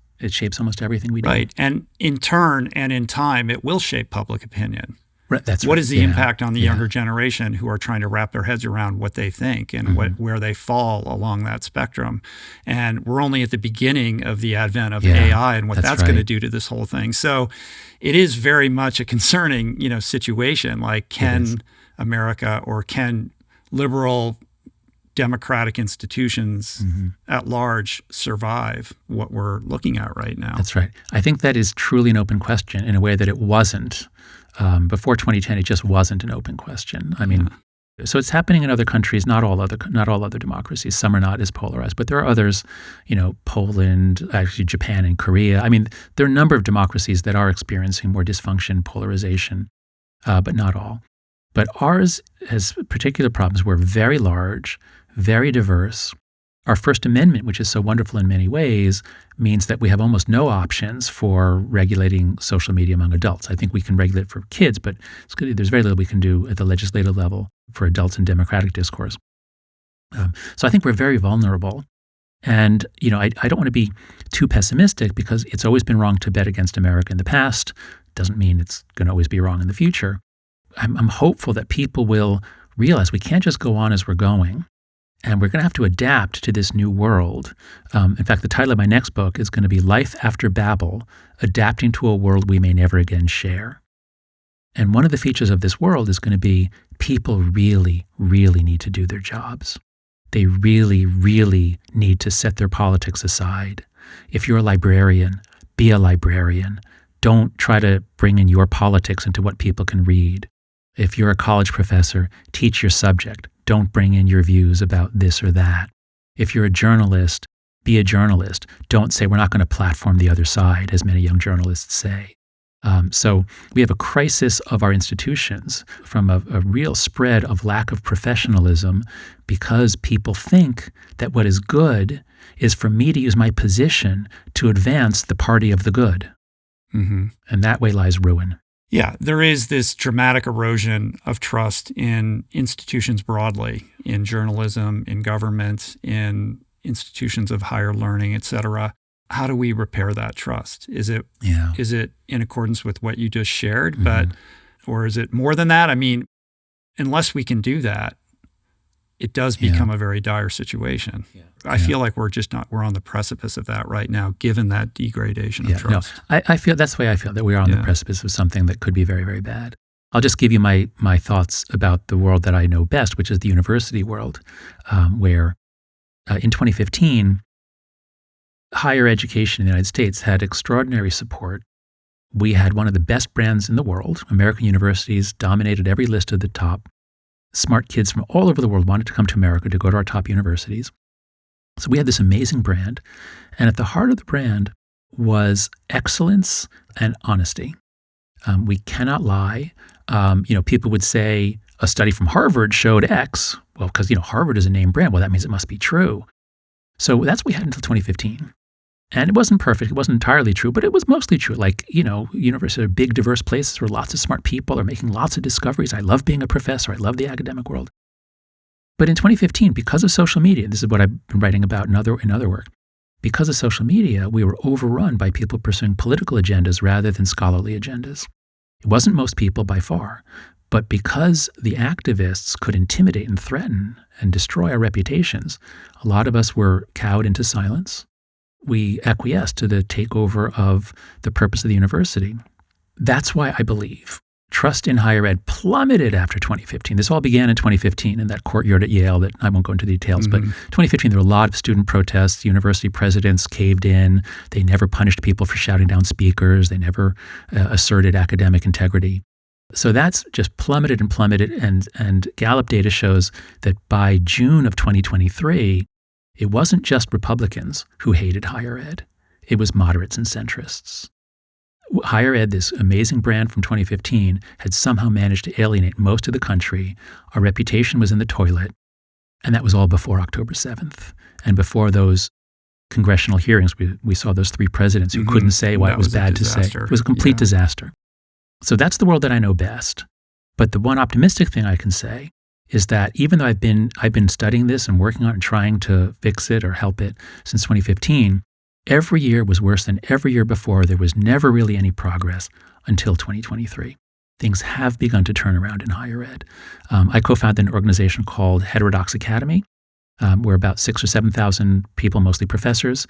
almost everything we do. Right. And in turn and in time, it will shape public opinion. That's what is the impact on the younger generation who are trying to wrap their heads around what they think and where they fall along that spectrum? And we're only at the beginning of the advent of AI and what that's going to do to this whole thing. So it is very much a concerning, situation. Like, can America or can liberal democratic institutions at large survive what we're looking at right now? That's right. I think that is truly an open question in a way that it wasn't. Before 2010, it just wasn't an open question. I mean, so it's happening in other countries, not all other democracies. Some are not as polarized, but there are others, Poland, actually Japan and Korea. I mean, there are a number of democracies that are experiencing more dysfunction, polarization, but not all. But ours has particular problems. We're very large, very diverse. Our First Amendment, which is so wonderful in many ways, means that we have almost no options for regulating social media among adults. I think we can regulate for kids, but there's very little we can do at the legislative level for adults in democratic discourse. So I think we're very vulnerable. And, I don't want to be too pessimistic because it's always been wrong to bet against America in the past. Doesn't mean it's going to always be wrong in the future. I'm hopeful that people will realize we can't just go on as we're going, and we're going to have to adapt to this new world. In fact, the title of my next book is going to be Life After Babel, Adapting to a World We May Never Again Share. And one of the features of this world is going to be people really, really need to do their jobs. They really, really need to set their politics aside. If you're a librarian, be a librarian. Don't try to bring in your politics into what people can read. If you're a college professor, teach your subject. Don't bring in your views about this or that. If you're a journalist, be a journalist. Don't say we're not going to platform the other side, as many young journalists say. So we have a crisis of our institutions from a real spread of lack of professionalism because people think that what is good is for me to use my position to advance the party of the good. And that way lies ruin. Yeah, there is this dramatic erosion of trust in institutions broadly, in journalism, in government, in institutions of higher learning, et cetera. How do we repair that trust? Is it in accordance with what you just shared, or is it more than that? I mean, unless we can do that, it does become a very dire situation. I feel like we're on the precipice of that right now, given that degradation of trust. No, I feel that's the way I feel, that we are on the precipice of something that could be very, very bad. I'll just give you my thoughts about the world that I know best, which is the university world, where in 2015, higher education in the United States had extraordinary support. We had one of the best brands in the world. American universities dominated every list of the top. Smart kids from all over the world wanted to come to America to go to our top universities. So we had this amazing brand. And at the heart of the brand was excellence and honesty. We cannot lie. People would say a study from Harvard showed X. Well, because, Harvard is a name brand. Well, that means it must be true. So that's what we had until 2015. And it wasn't perfect. It wasn't entirely true, but it was mostly true. Like, universities are big, diverse places where lots of smart people are making lots of discoveries. I love being a professor. I love the academic world. But in 2015, because of social media, this is what I've been writing about in other work, because of social media, we were overrun by people pursuing political agendas rather than scholarly agendas. It wasn't most people by far, but because the activists could intimidate and threaten and destroy our reputations, a lot of us were cowed into silence. We acquiesced to the takeover of the purpose of the university. That's why I believe trust in higher ed plummeted after 2015. This all began in 2015 in that courtyard at Yale that I won't go into the details, but 2015 there were a lot of student protests. University presidents caved in. They never punished people for shouting down speakers. They never asserted academic integrity. So that's just plummeted, and Gallup data shows that by June of 2023, it wasn't just Republicans who hated higher ed. It was moderates and centrists. Higher ed, this amazing brand from 2015, had somehow managed to alienate most of the country. Our reputation was in the toilet, and that was all before October 7th. And before those congressional hearings, we saw those three presidents who couldn't say why it was bad to say. It was a complete disaster. So that's the world that I know best. But the one optimistic thing I can say is that even though I've been studying this and working on it and trying to fix it or help it since 2015, every year was worse than every year before. There was never really any progress until 2023. Things have begun to turn around in higher ed. I co-founded an organization called Heterodox Academy. We're about 6,000 or 7,000 people, mostly professors,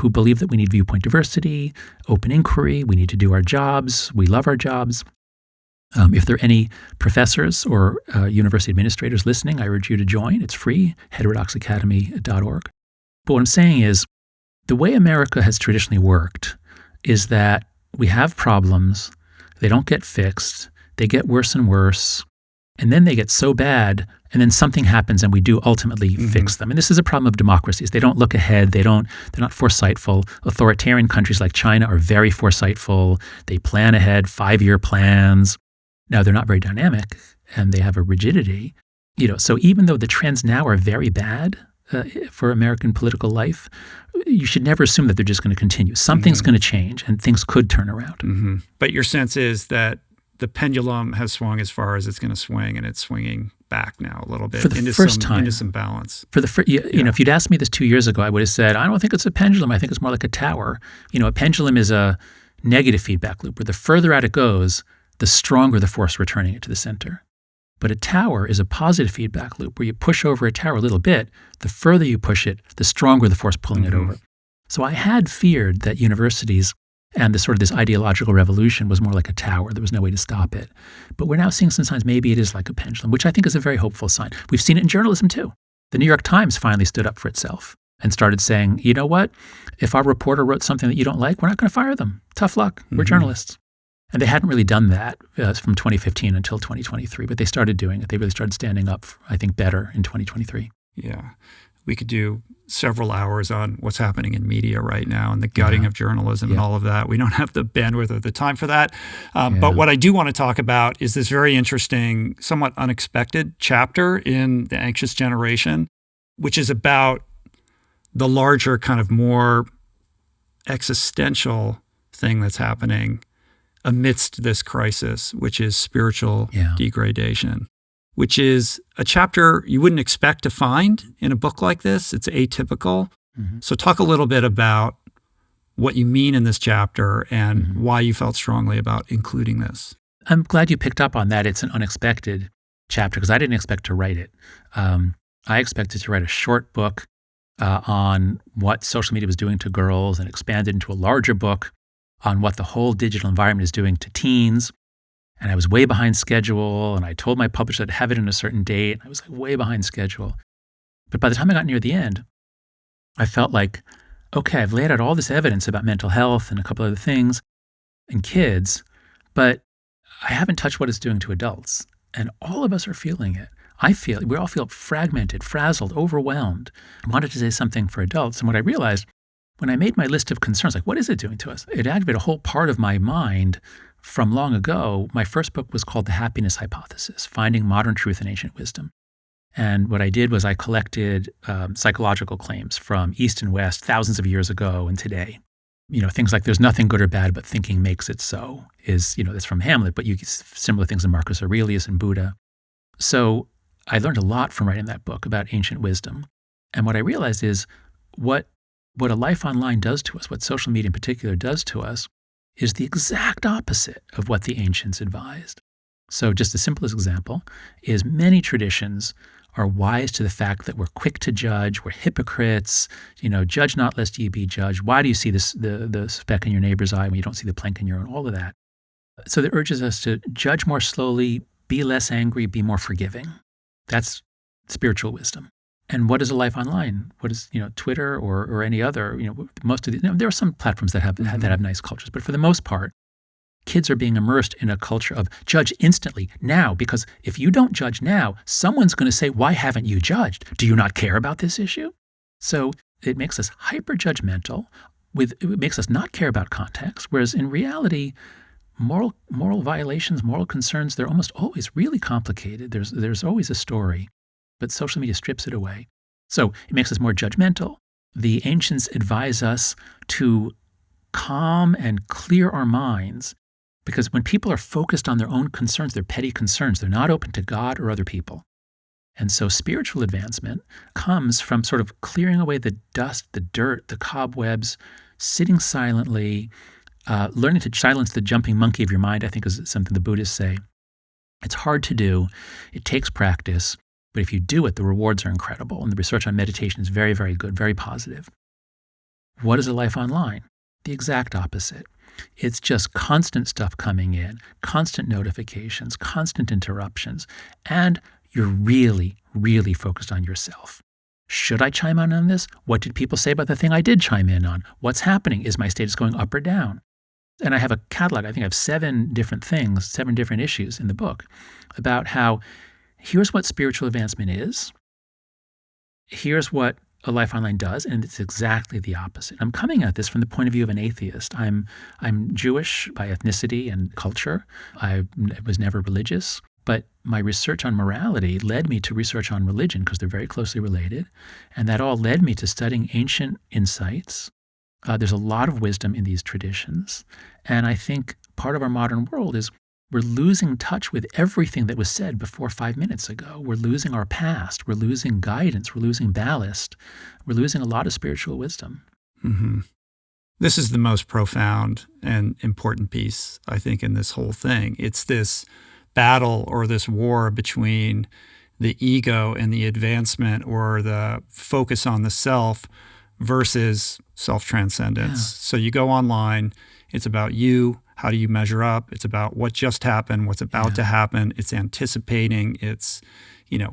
who believe that we need viewpoint diversity, open inquiry, we need to do our jobs, we love our jobs. If there are any professors or university administrators listening, I urge you to join. It's free, heterodoxacademy.org. But what I'm saying is, the way America has traditionally worked is that we have problems, they don't get fixed, they get worse and worse, and then they get so bad, and then something happens and we do ultimately fix them. And this is a problem of democracies. They don't look ahead, they're not foresightful. Authoritarian countries like China are very foresightful. They plan ahead, 5-year plans. Now, they're not very dynamic, and they have a rigidity. So even though the trends now are very bad for American political life, you should never assume that they're just going to continue. Something's going to change, and things could turn around. But your sense is that the pendulum has swung as far as it's going to swing, and it's swinging back now a little bit for the into first time, into some balance. For the if you'd asked me this 2 years ago, I would have said, I don't think it's a pendulum. I think it's more like a tower. A pendulum is a negative feedback loop where the further out it goes, the stronger the force returning it to the center. But a tower is a positive feedback loop where you push over a tower a little bit, the further you push it, the stronger the force pulling it over. So I had feared that universities and this ideological revolution was more like a tower. There was no way to stop it. But we're now seeing some signs maybe it is like a pendulum, which I think is a very hopeful sign. We've seen it in journalism too. The New York Times finally stood up for itself and started saying, you know what? If our reporter wrote something that you don't like, we're not going to fire them. Tough luck. We're journalists. And they hadn't really done that from 2015 until 2023, but they started doing it. They really started standing up, I think, better in 2023. Yeah. We could do several hours on what's happening in media right now and the gutting of journalism and all of that. We don't have the bandwidth or the time for that. But what I do want to talk about is this very interesting, somewhat unexpected chapter in The Anxious Generation, which is about the larger kind of more existential thing that's happening amidst this crisis, which is spiritual degradation, which is a chapter you wouldn't expect to find in a book like this. It's atypical. So talk a little bit about what you mean in this chapter and why you felt strongly about including this. I'm glad you picked up on that. It's an unexpected chapter because I didn't expect to write it. I expected to write a short book on what social media was doing to girls and expand it into a larger book on what the whole digital environment is doing to teens. And I was way behind schedule, and I told my publisher I'd have it in a certain date. I was like way behind schedule. But by the time I got near the end, I felt like, okay, I've laid out all this evidence about mental health and a couple other things in kids, but I haven't touched what it's doing to adults. And all of us are feeling it. We all feel fragmented, frazzled, overwhelmed. I wanted to say something for adults. And what I realized when I made my list of concerns, like what is it doing to us? It activated a whole part of my mind from long ago. My first book was called The Happiness Hypothesis, Finding Modern Truth in Ancient Wisdom. And what I did was I collected psychological claims from East and West thousands of years ago and today. Things like there's nothing good or bad, but thinking makes it so that's from Hamlet, but you get similar things in Marcus Aurelius and Buddha. So I learned a lot from writing that book about ancient wisdom. And what I realized is what a life online does to us, what social media in particular does to us, is the exact opposite of what the ancients advised. So just the simplest example is many traditions are wise to the fact that we're quick to judge, we're hypocrites, judge not lest ye be judged. Why do you see the speck in your neighbor's eye when you don't see the plank in your own? All of that. So it urges us to judge more slowly, be less angry, be more forgiving. That's spiritual wisdom. And what is a life online? What is Twitter or any other? Most of these. There are some platforms that have nice cultures, but for the most part, kids are being immersed in a culture of judge instantly now. Because if you don't judge now, someone's going to say, "Why haven't you judged? Do you not care about this issue?" So it makes us hyper judgmental. It makes us not care about context. Whereas in reality, moral violations, moral concerns, they're almost always really complicated. There's always a story. But social media strips it away. So it makes us more judgmental. The ancients advise us to calm and clear our minds because when people are focused on their own concerns, their petty concerns, they're not open to God or other people. And so spiritual advancement comes from sort of clearing away the dust, the dirt, the cobwebs, sitting silently, learning to silence the jumping monkey of your mind, I think is something the Buddhists say. It's hard to do. It takes practice. But if you do it, the rewards are incredible. And the research on meditation is very, very good, very positive. What is a life online? The exact opposite. It's just constant stuff coming in, constant notifications, constant interruptions, and you're really, really focused on yourself. Should I chime in on this? What did people say about the thing I did chime in on? What's happening? Is my status going up or down? And I have a catalog. I think I have 7 different things, 7 different issues in the book about how here's what spiritual advancement is. Here's what a life online does, and it's exactly the opposite. I'm coming at this from the point of view of an atheist. I'm Jewish by ethnicity and culture. I was never religious, but my research on morality led me to research on religion because they're very closely related, and that all led me to studying ancient insights. There's a lot of wisdom in these traditions, and I think part of our modern world is we're losing touch with everything that was said before 5 minutes ago. We're losing our past. We're losing guidance. We're losing ballast. We're losing a lot of spiritual wisdom. Mm-hmm. This is the most profound and important piece, I think, in this whole thing. It's this battle or this war between the ego and the advancement or the focus on the self versus self-transcendence. Yeah. So you go online, it's about you. How do you measure up? It's about what just happened, what's about to happen. It's anticipating, it's,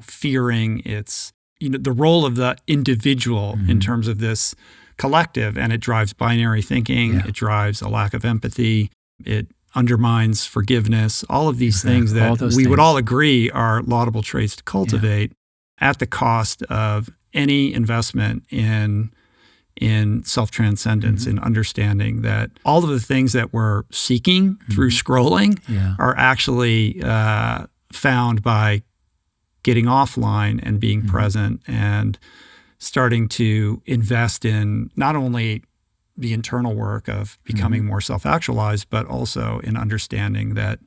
fearing, it's, the role of the individual in terms of this collective. And it drives binary thinking. Yeah. It drives a lack of empathy. It undermines forgiveness. All of these things that we would all agree are laudable traits to cultivate at the cost of any investment in self-transcendence, in understanding that all of the things that we're seeking through scrolling are actually found by getting offline and being present and starting to invest in not only the internal work of becoming more self-actualized, but also in understanding that,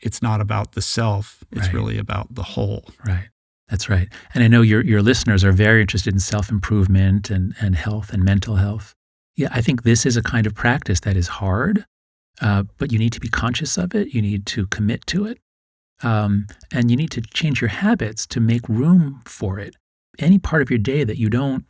it's not about the self, it's really about the whole. Right. That's right. And I know your listeners are very interested in self-improvement and health and mental health. Yeah, I think this is a kind of practice that is hard, but you need to be conscious of it. You need to commit to it. And you need to change your habits to make room for it. Any part of your day that you don't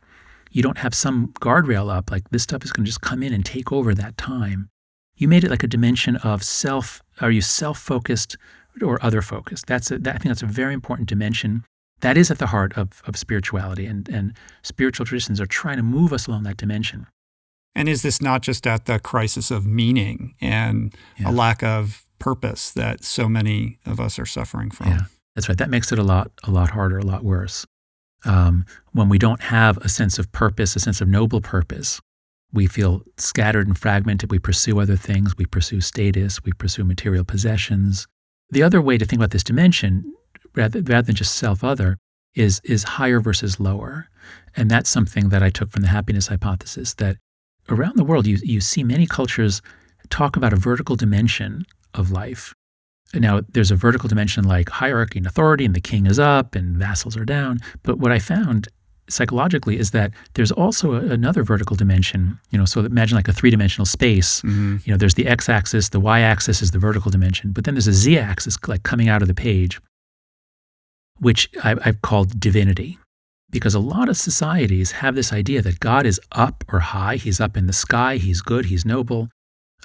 have some guardrail up, like this stuff is going to just come in and take over that time. You made it like a dimension of self. Are you self-focused or other-focused? I think that's a very important dimension. That is at the heart of spirituality, and spiritual traditions are trying to move us along that dimension. And is this not just at the crisis of meaning and a lack of purpose that so many of us are suffering from? Yeah, that's right. That makes it a lot harder, a lot worse. When we don't have a sense of purpose, a sense of noble purpose, we feel scattered and fragmented. We pursue other things. We pursue status. We pursue material possessions. The other way to think about this dimension, rather than just self-other, is higher versus lower. And that's something that I took from the happiness hypothesis, that around the world you see many cultures talk about a vertical dimension of life. Now, there's a vertical dimension like hierarchy and authority, and the king is up and vassals are down. But what I found psychologically is that there's also another vertical dimension, so imagine like a 3-dimensional space. There's the x-axis, the y-axis is the vertical dimension, but then there's a z-axis like coming out of the page, which I've called divinity, because a lot of societies have this idea that God is up or high. He's up in the sky. He's good. He's noble.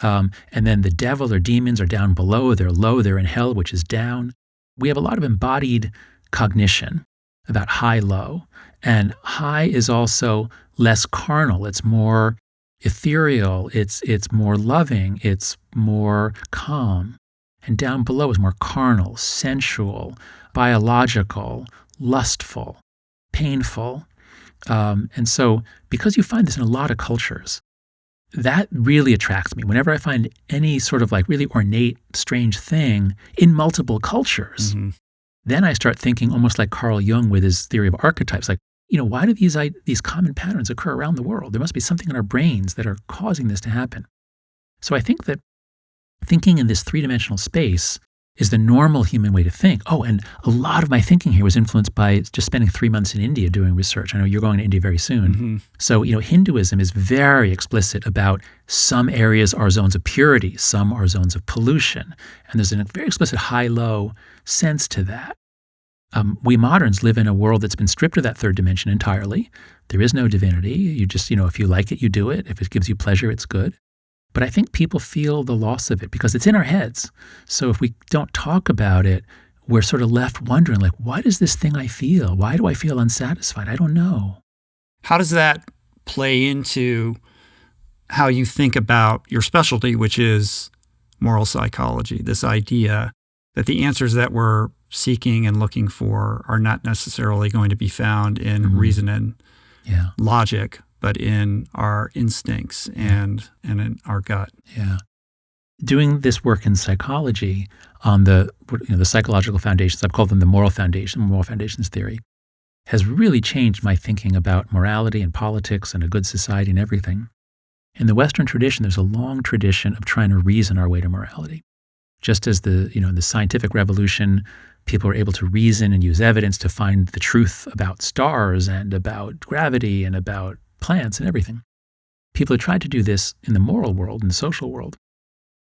And then the devil or demons are down below. They're low. They're in hell, which is down. We have a lot of embodied cognition about high-low. And high is also less carnal. It's more ethereal. It's more loving. It's more calm. And down below is more carnal, sensual, biological, lustful, painful. And so because you find this in a lot of cultures, that really attracts me. Whenever I find any sort of like really ornate, strange thing in multiple cultures, then I start thinking almost like Carl Jung with his theory of archetypes, like, why do these common patterns occur around the world? There must be something in our brains that are causing this to happen. So I think that thinking in this 3-dimensional space is the normal human way to think. Oh, and a lot of my thinking here was influenced by just spending 3 months in India doing research. I know you're going to India very soon. So, Hinduism is very explicit about some areas are zones of purity, some are zones of pollution. And there's a very explicit high-low sense to that. We moderns live in a world that's been stripped of that 3rd dimension entirely. There is no divinity. You just, if you like it, you do it. If it gives you pleasure, it's good. But I think people feel the loss of it because it's in our heads. So if we don't talk about it, we're sort of left wondering, like, what is this thing I feel? Why do I feel unsatisfied? I don't know. How does that play into how you think about your specialty, which is moral psychology, this idea that the answers that we're seeking and looking for are not necessarily going to be found in reason and logic, but in our instincts and in our gut. Yeah. Doing this work in psychology on the psychological foundations, I've called them the moral foundations theory, has really changed my thinking about morality and politics and a good society and everything. In the Western tradition, there's a long tradition of trying to reason our way to morality. Just as the scientific revolution, people were able to reason and use evidence to find the truth about stars and about gravity and about plants and everything. People have tried to do this in the moral world, in the social world.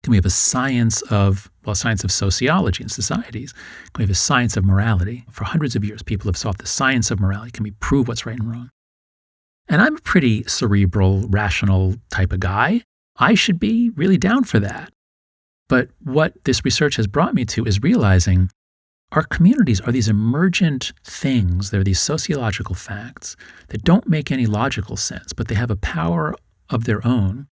Can we have a science of sociology and societies? Can we have a science of morality? For hundreds of years, people have sought the science of morality. Can we prove what's right and wrong? And I'm a pretty cerebral, rational type of guy. I should be really down for that. But what this research has brought me to is realizing our communities are these emergent things. They're these sociological facts that don't make any logical sense, but they have a power of their own.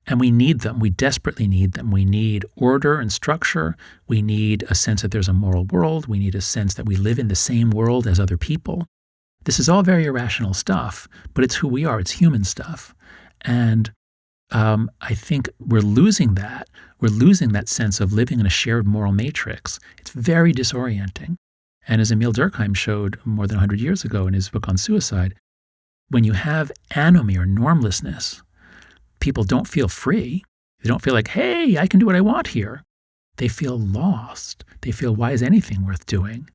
And we need them. We desperately need them. We need order and structure. We need a sense that there's a moral world. We need a sense that we live in the same world as other people. This is all very irrational stuff, but it's who we are. It's human stuff. And I think we're losing that. We're losing that sense of living in a shared moral matrix. It's very disorienting. And as Emil Durkheim showed more than 100 years ago in his book on suicide, when you have anomie or normlessness, people don't feel free. They don't feel like, hey, I can do what I want here. They feel lost. They feel, why is anything worth doing?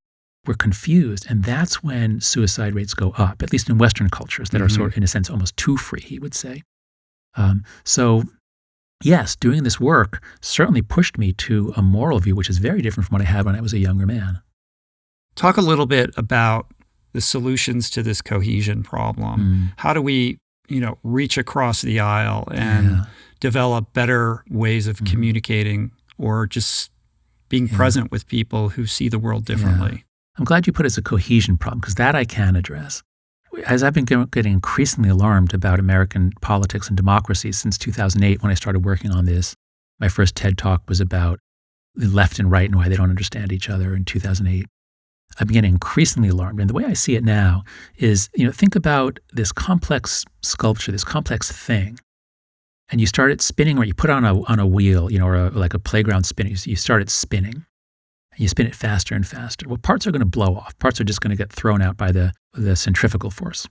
We're confused. And that's when suicide rates go up, at least in Western cultures that are sort of, in a sense, almost too free, he would say. So yes, doing this work certainly pushed me to a moral view, which is very different from what I had when I was a younger man. Talk a little bit about the solutions to this cohesion problem. How do we, reach across the aisle and develop better ways of communicating or just being present with people who see the world differently? I'm glad you put it as a cohesion problem, because that I can address. As I've been getting increasingly alarmed about American politics and democracy since 2008, when I started working on this, my first TED Talk was about the left and right and why they don't understand each other in 2008. I'm getting increasingly alarmed. And the way I see it now is, think about this complex sculpture, this complex thing, and you start it spinning, or you put it on a wheel, or like a playground spinning. You start it spinning, and you spin it faster and faster. Well, parts are going to blow off. Parts are just going to get thrown out by the centrifugal force.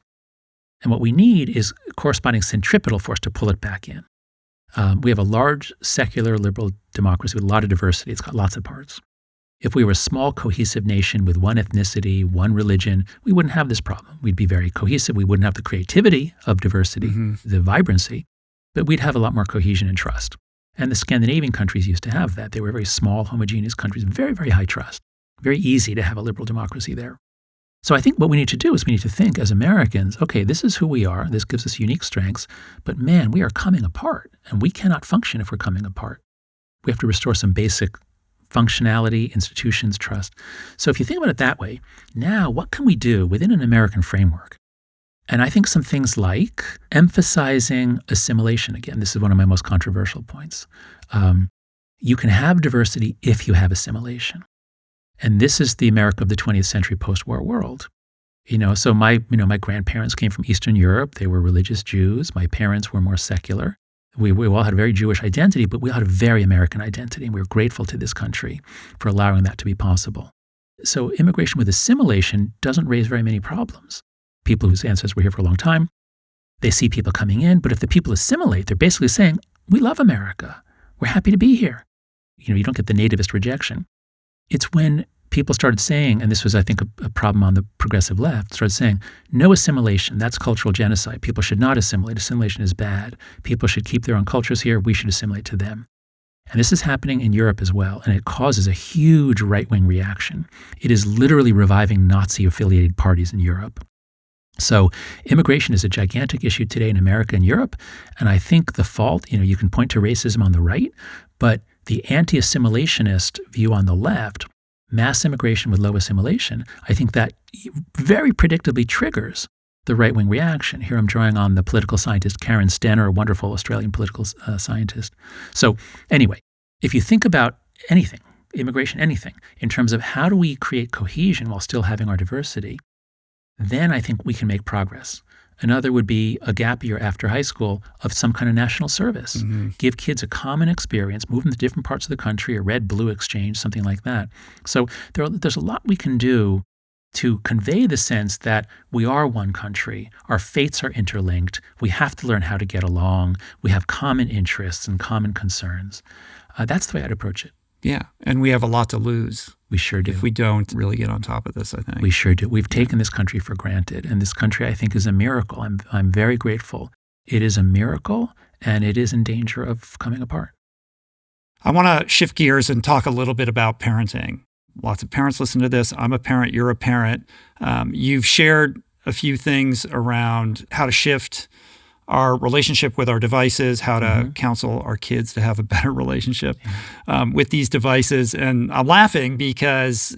And what we need is corresponding centripetal force to pull it back in. We have a large secular liberal democracy with a lot of diversity. It's got lots of parts. If we were a small cohesive nation with one ethnicity, one religion, we wouldn't have this problem. We'd be very cohesive. We wouldn't have the creativity of diversity, the vibrancy, but we'd have a lot more cohesion and trust. And the Scandinavian countries used to have that. They were very small, homogeneous countries, very, very high trust. Very easy to have a liberal democracy there. So I think what we need to do is we need to think as Americans, okay, this is who we are. This gives us unique strengths. But man, we are coming apart, and we cannot function if we're coming apart. We have to restore some basic functionality, institutions, trust. So if you think about it that way, now what can we do within an American framework? And I think some things like emphasizing assimilation. Again, this is one of my most controversial points. You can have diversity if you have assimilation. And this is the America of the 20th century post-war world. So my grandparents came from Eastern Europe. They were religious Jews. My parents were more secular. We all had a very Jewish identity, but we had a very American identity, and we were grateful to this country for allowing that to be possible. So immigration with assimilation doesn't raise very many problems. People whose ancestors were here for a long time, they see people coming in, but if the people assimilate, they're basically saying, we love America. We're happy to be here. You don't get the nativist rejection. It's when people started saying, and this was, I think, a problem on the progressive left, started saying, no assimilation, that's cultural genocide. People should not assimilate. Assimilation is bad. People should keep their own cultures here. We should assimilate to them. And this is happening in Europe as well, and it causes a huge right-wing reaction. It is literally reviving Nazi-affiliated parties in Europe. So immigration is a gigantic issue today in America and Europe. And I think the fault, you can point to racism on the right, but the anti-assimilationist view on the left, mass immigration with low assimilation, I think that very predictably triggers the right-wing reaction. Here I'm drawing on the political scientist Karen Stenner, a wonderful Australian political scientist. So anyway, if you think about anything, immigration, anything, in terms of how do we create cohesion while still having our diversity, then I think we can make progress. Another would be a gap year after high school of some kind of national service. Mm-hmm. Give kids a common experience, move them to different parts of the country, a red-blue exchange, something like that. So there's a lot we can do to convey the sense that we are one country, our fates are interlinked, we have to learn how to get along, we have common interests and common concerns. That's the way I'd approach it. Yeah, and we have a lot to lose. We sure do. If we don't really get on top of this, I think. We sure do. We've taken this country for granted, and this country, I think, is a miracle. I'm very grateful. It is a miracle, and it is in danger of coming apart. I want to shift gears and talk a little bit about parenting. Lots of parents listen to this. I'm a parent. You're a parent. You've shared a few things around how to shift our relationship with our devices, how to counsel our kids to have a better relationship with these devices. And I'm laughing because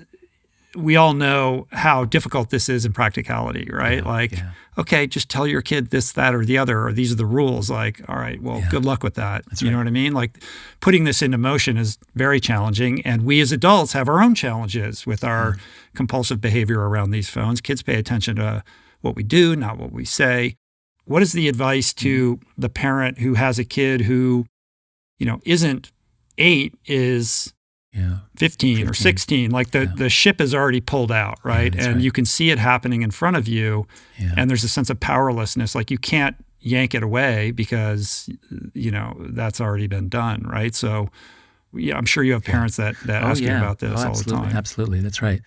we all know how difficult this is in practicality, right? Okay, just tell your kid this, that, or the other, or these are the rules. Like, all right, well, good luck with that. That's you know what I mean? Like, putting this into motion is very challenging. And we as adults have our own challenges with our compulsive behavior around these phones. Kids pay attention to what we do, not what we say. What is the advice to the parent who has a kid who, isn't 8, is 15 or 16? Like the ship is already pulled out, right? And you can see it happening in front of you. Yeah. And there's a sense of powerlessness. Like you can't yank it away because, that's already been done, right? So I'm sure you have parents that ask you about this all the time. Absolutely. That's right.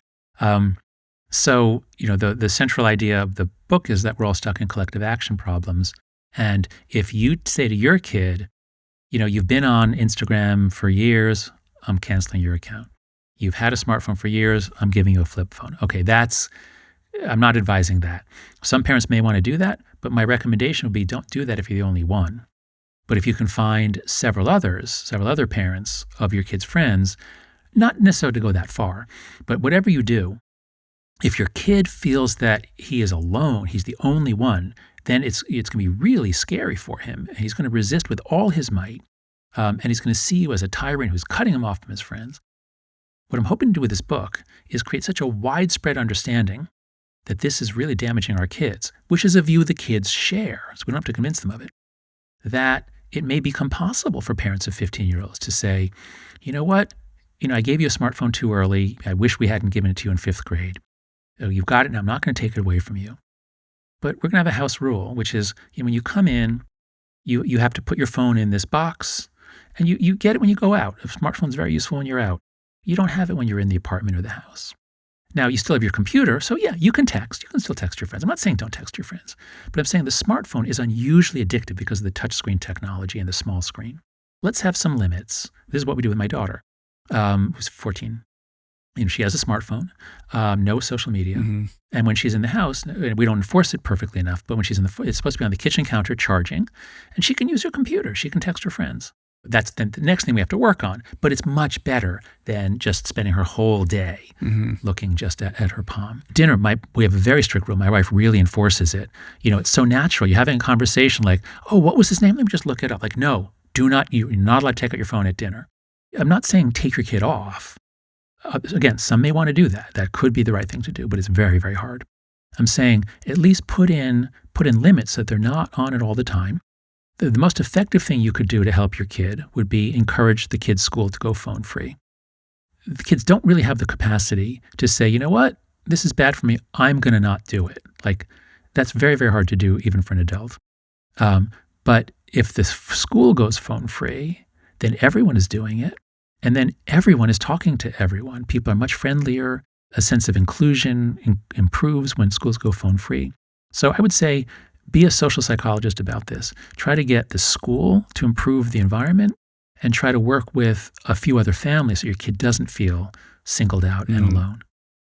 So, the central idea of the book is that we're all stuck in collective action problems. And if you say to your kid, you've been on Instagram for years, I'm canceling your account. You've had a smartphone for years, I'm giving you a flip phone. Okay, I'm not advising that. Some parents may want to do that, but my recommendation would be don't do that if you're the only one. But if you can find several other parents of your kid's friends, not necessarily to go that far, but whatever you do, if your kid feels that he is alone, he's the only one, then it's going to be really scary for him. And he's going to resist with all his might. And he's going to see you as a tyrant who's cutting him off from his friends. What I'm hoping to do with this book is create such a widespread understanding that this is really damaging our kids, which is a view the kids share, so we don't have to convince them of it, that it may become possible for parents of 15-year-olds to say, you know what, I gave you a smartphone too early. I wish we hadn't given it to you in 5th grade. You've got it now. I'm not going to take it away from you. But we're going to have a house rule, which is when you come in, you have to put your phone in this box, and you get it when you go out. A smartphone's very useful when you're out. You don't have it when you're in the apartment or the house. Now, you still have your computer, so you can text. You can still text your friends. I'm not saying don't text your friends, but I'm saying the smartphone is unusually addictive because of the touchscreen technology and the small screen. Let's have some limits. This is what we do with my daughter, who's 14. She has a smartphone, no social media. Mm-hmm. And when she's in the house, we don't enforce it perfectly enough, but when she's it's supposed to be on the kitchen counter charging, and she can use her computer. She can text her friends. That's the next thing we have to work on. But it's much better than just spending her whole day looking just at her palm. Dinner, we have a very strict rule. My wife really enforces it. It's so natural. You're having a conversation like, oh, what was his name? Let me just look it up. Like, no, you're not allowed to take out your phone at dinner. I'm not saying take your kid off. Again, some may want to do that. That could be the right thing to do, but it's very, very hard. I'm saying at least put in limits so that they're not on it all the time. The most effective thing you could do to help your kid would be encourage the kid's school to go phone free. The kids don't really have the capacity to say, you know what, this is bad for me, I'm going to not do it. Like, that's very, very hard to do even for an adult. But if the school goes phone free, then everyone is doing it. And then everyone is talking to everyone. People are much friendlier. A sense of inclusion improves when schools go phone free. So I would say be a social psychologist about this. Try to get the school to improve the environment and try to work with a few other families so your kid doesn't feel singled out and alone.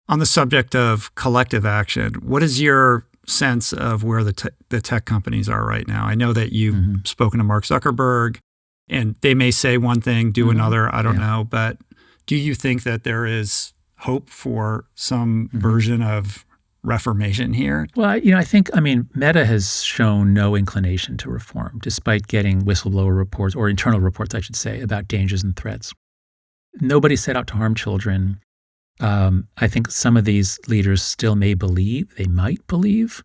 On the subject of collective action, what is your sense of where the tech companies are right now? I know that you've spoken to Mark Zuckerberg, and they may say one thing, do another, I don't know. But do you think that there is hope for some version of reformation here? Well, I think, Meta has shown no inclination to reform, despite getting whistleblower reports, or internal reports, I should say, about dangers and threats. Nobody set out to harm children. I think some of these leaders still may believe, they might believe.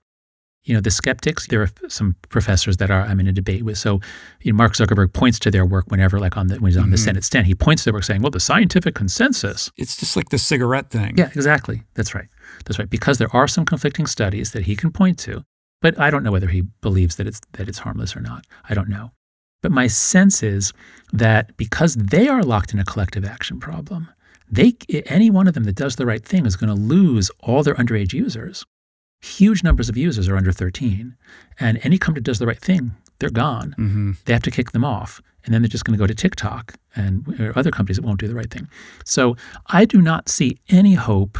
The skeptics, there are some professors that I'm in a debate with. So, Mark Zuckerberg points to their work whenever, when he's on the Senate stand, he points to their work saying, well, the scientific consensus. It's just like the cigarette thing. Yeah, exactly. That's right. Because there are some conflicting studies that he can point to, but I don't know whether he believes that it's harmless or not. I don't know. But my sense is that because they are locked in a collective action problem, any one of them that does the right thing is going to lose all their underage users. Huge numbers of users are under 13. And any company that does the right thing, they're gone. They have to kick them off. And then they're just going to go to TikTok and other companies that won't do the right thing. So I do not see any hope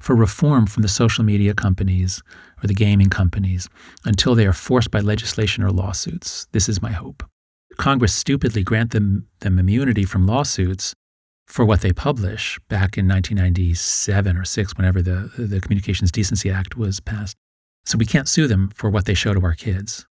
for reform from the social media companies or the gaming companies until they are forced by legislation or lawsuits. This is my hope. Congress stupidly grant them immunity from lawsuits for what they publish back in 1997 or 6, whenever the Communications Decency Act was passed. So we can't sue them for what they show to our kids.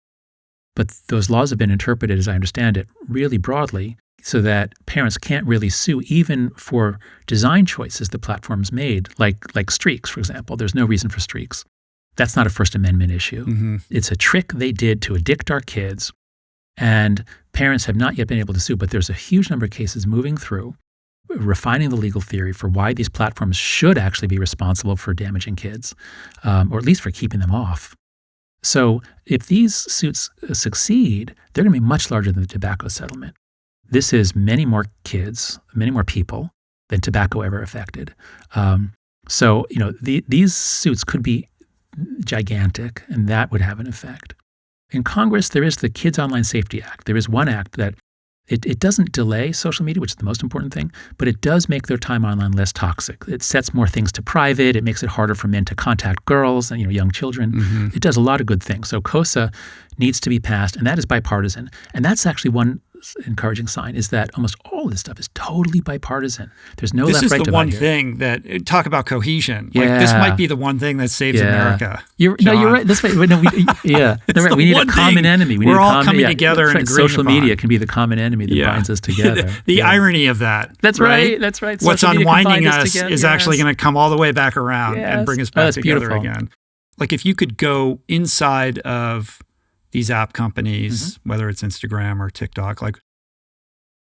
But those laws have been interpreted, as I understand it, really broadly, so that parents can't really sue even for design choices the platforms made, like streaks, for example. There's no reason for streaks. That's not a First Amendment issue. It's a trick they did to addict our kids, and parents have not yet been able to sue, but there's a huge number of cases moving through, refining the legal theory for why these platforms should actually be responsible for damaging kids, or at least for keeping them off. So if these suits succeed, they're going to be much larger than the tobacco settlement. This is many more kids, many more people than tobacco ever affected. So these suits could be gigantic, and that would have an effect. In Congress, there is the Kids Online Safety Act. There is one act that it doesn't delay social media, which is the most important thing, but it does make their time online less toxic. It sets more things to private. It makes it harder for men to contact girls and young children. It does a lot of good things. So KOSA needs to be passed, and that is bipartisan. And that's actually one encouraging sign, is that almost all of this stuff is totally bipartisan. There's no left-right divide here. This is the one thing that, talk about cohesion. This might be the one thing that saves America. You're right. That's right. We need a common enemy. We're all coming together and agreeing social media can be the common enemy that binds us together. The irony of that. That's right. That's right. What's unwinding us is actually going to come all the way back around and bring us back together again. Like if you could go inside of these app companies, whether it's Instagram or TikTok,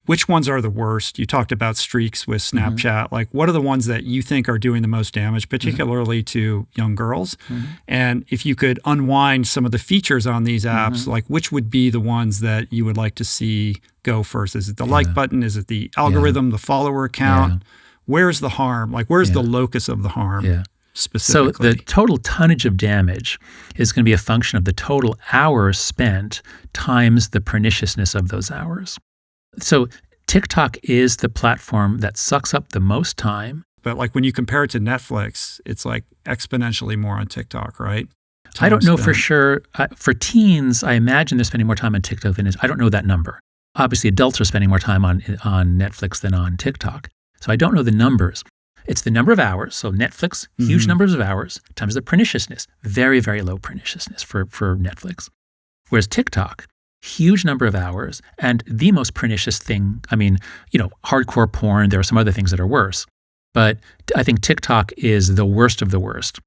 which ones are the worst? You talked about streaks with Snapchat. What are the ones that you think are doing the most damage, particularly to young girls? And if you could unwind some of the features on these apps, which would be the ones that you would like to see go first? Is it the like button? Is it the algorithm, the follower count? Where's the harm? Where's the locus of the harm? Specifically. So the total tonnage of damage is going to be a function of the total hours spent times the perniciousness of those hours. So TikTok is the platform that sucks up the most time. But when you compare it to Netflix, it's exponentially more on TikTok, right? I don't know for sure. For teens, I imagine they're spending more time on TikTok than I don't know that number. Obviously, adults are spending more time on Netflix than on TikTok. So I don't know the numbers. It's the number of hours. So Netflix, huge numbers of hours, times the perniciousness. Very, very low perniciousness for Netflix. Whereas TikTok, huge number of hours, and the most pernicious thing, hardcore porn. There are some other things that are worse. But I think TikTok is the worst of the worst.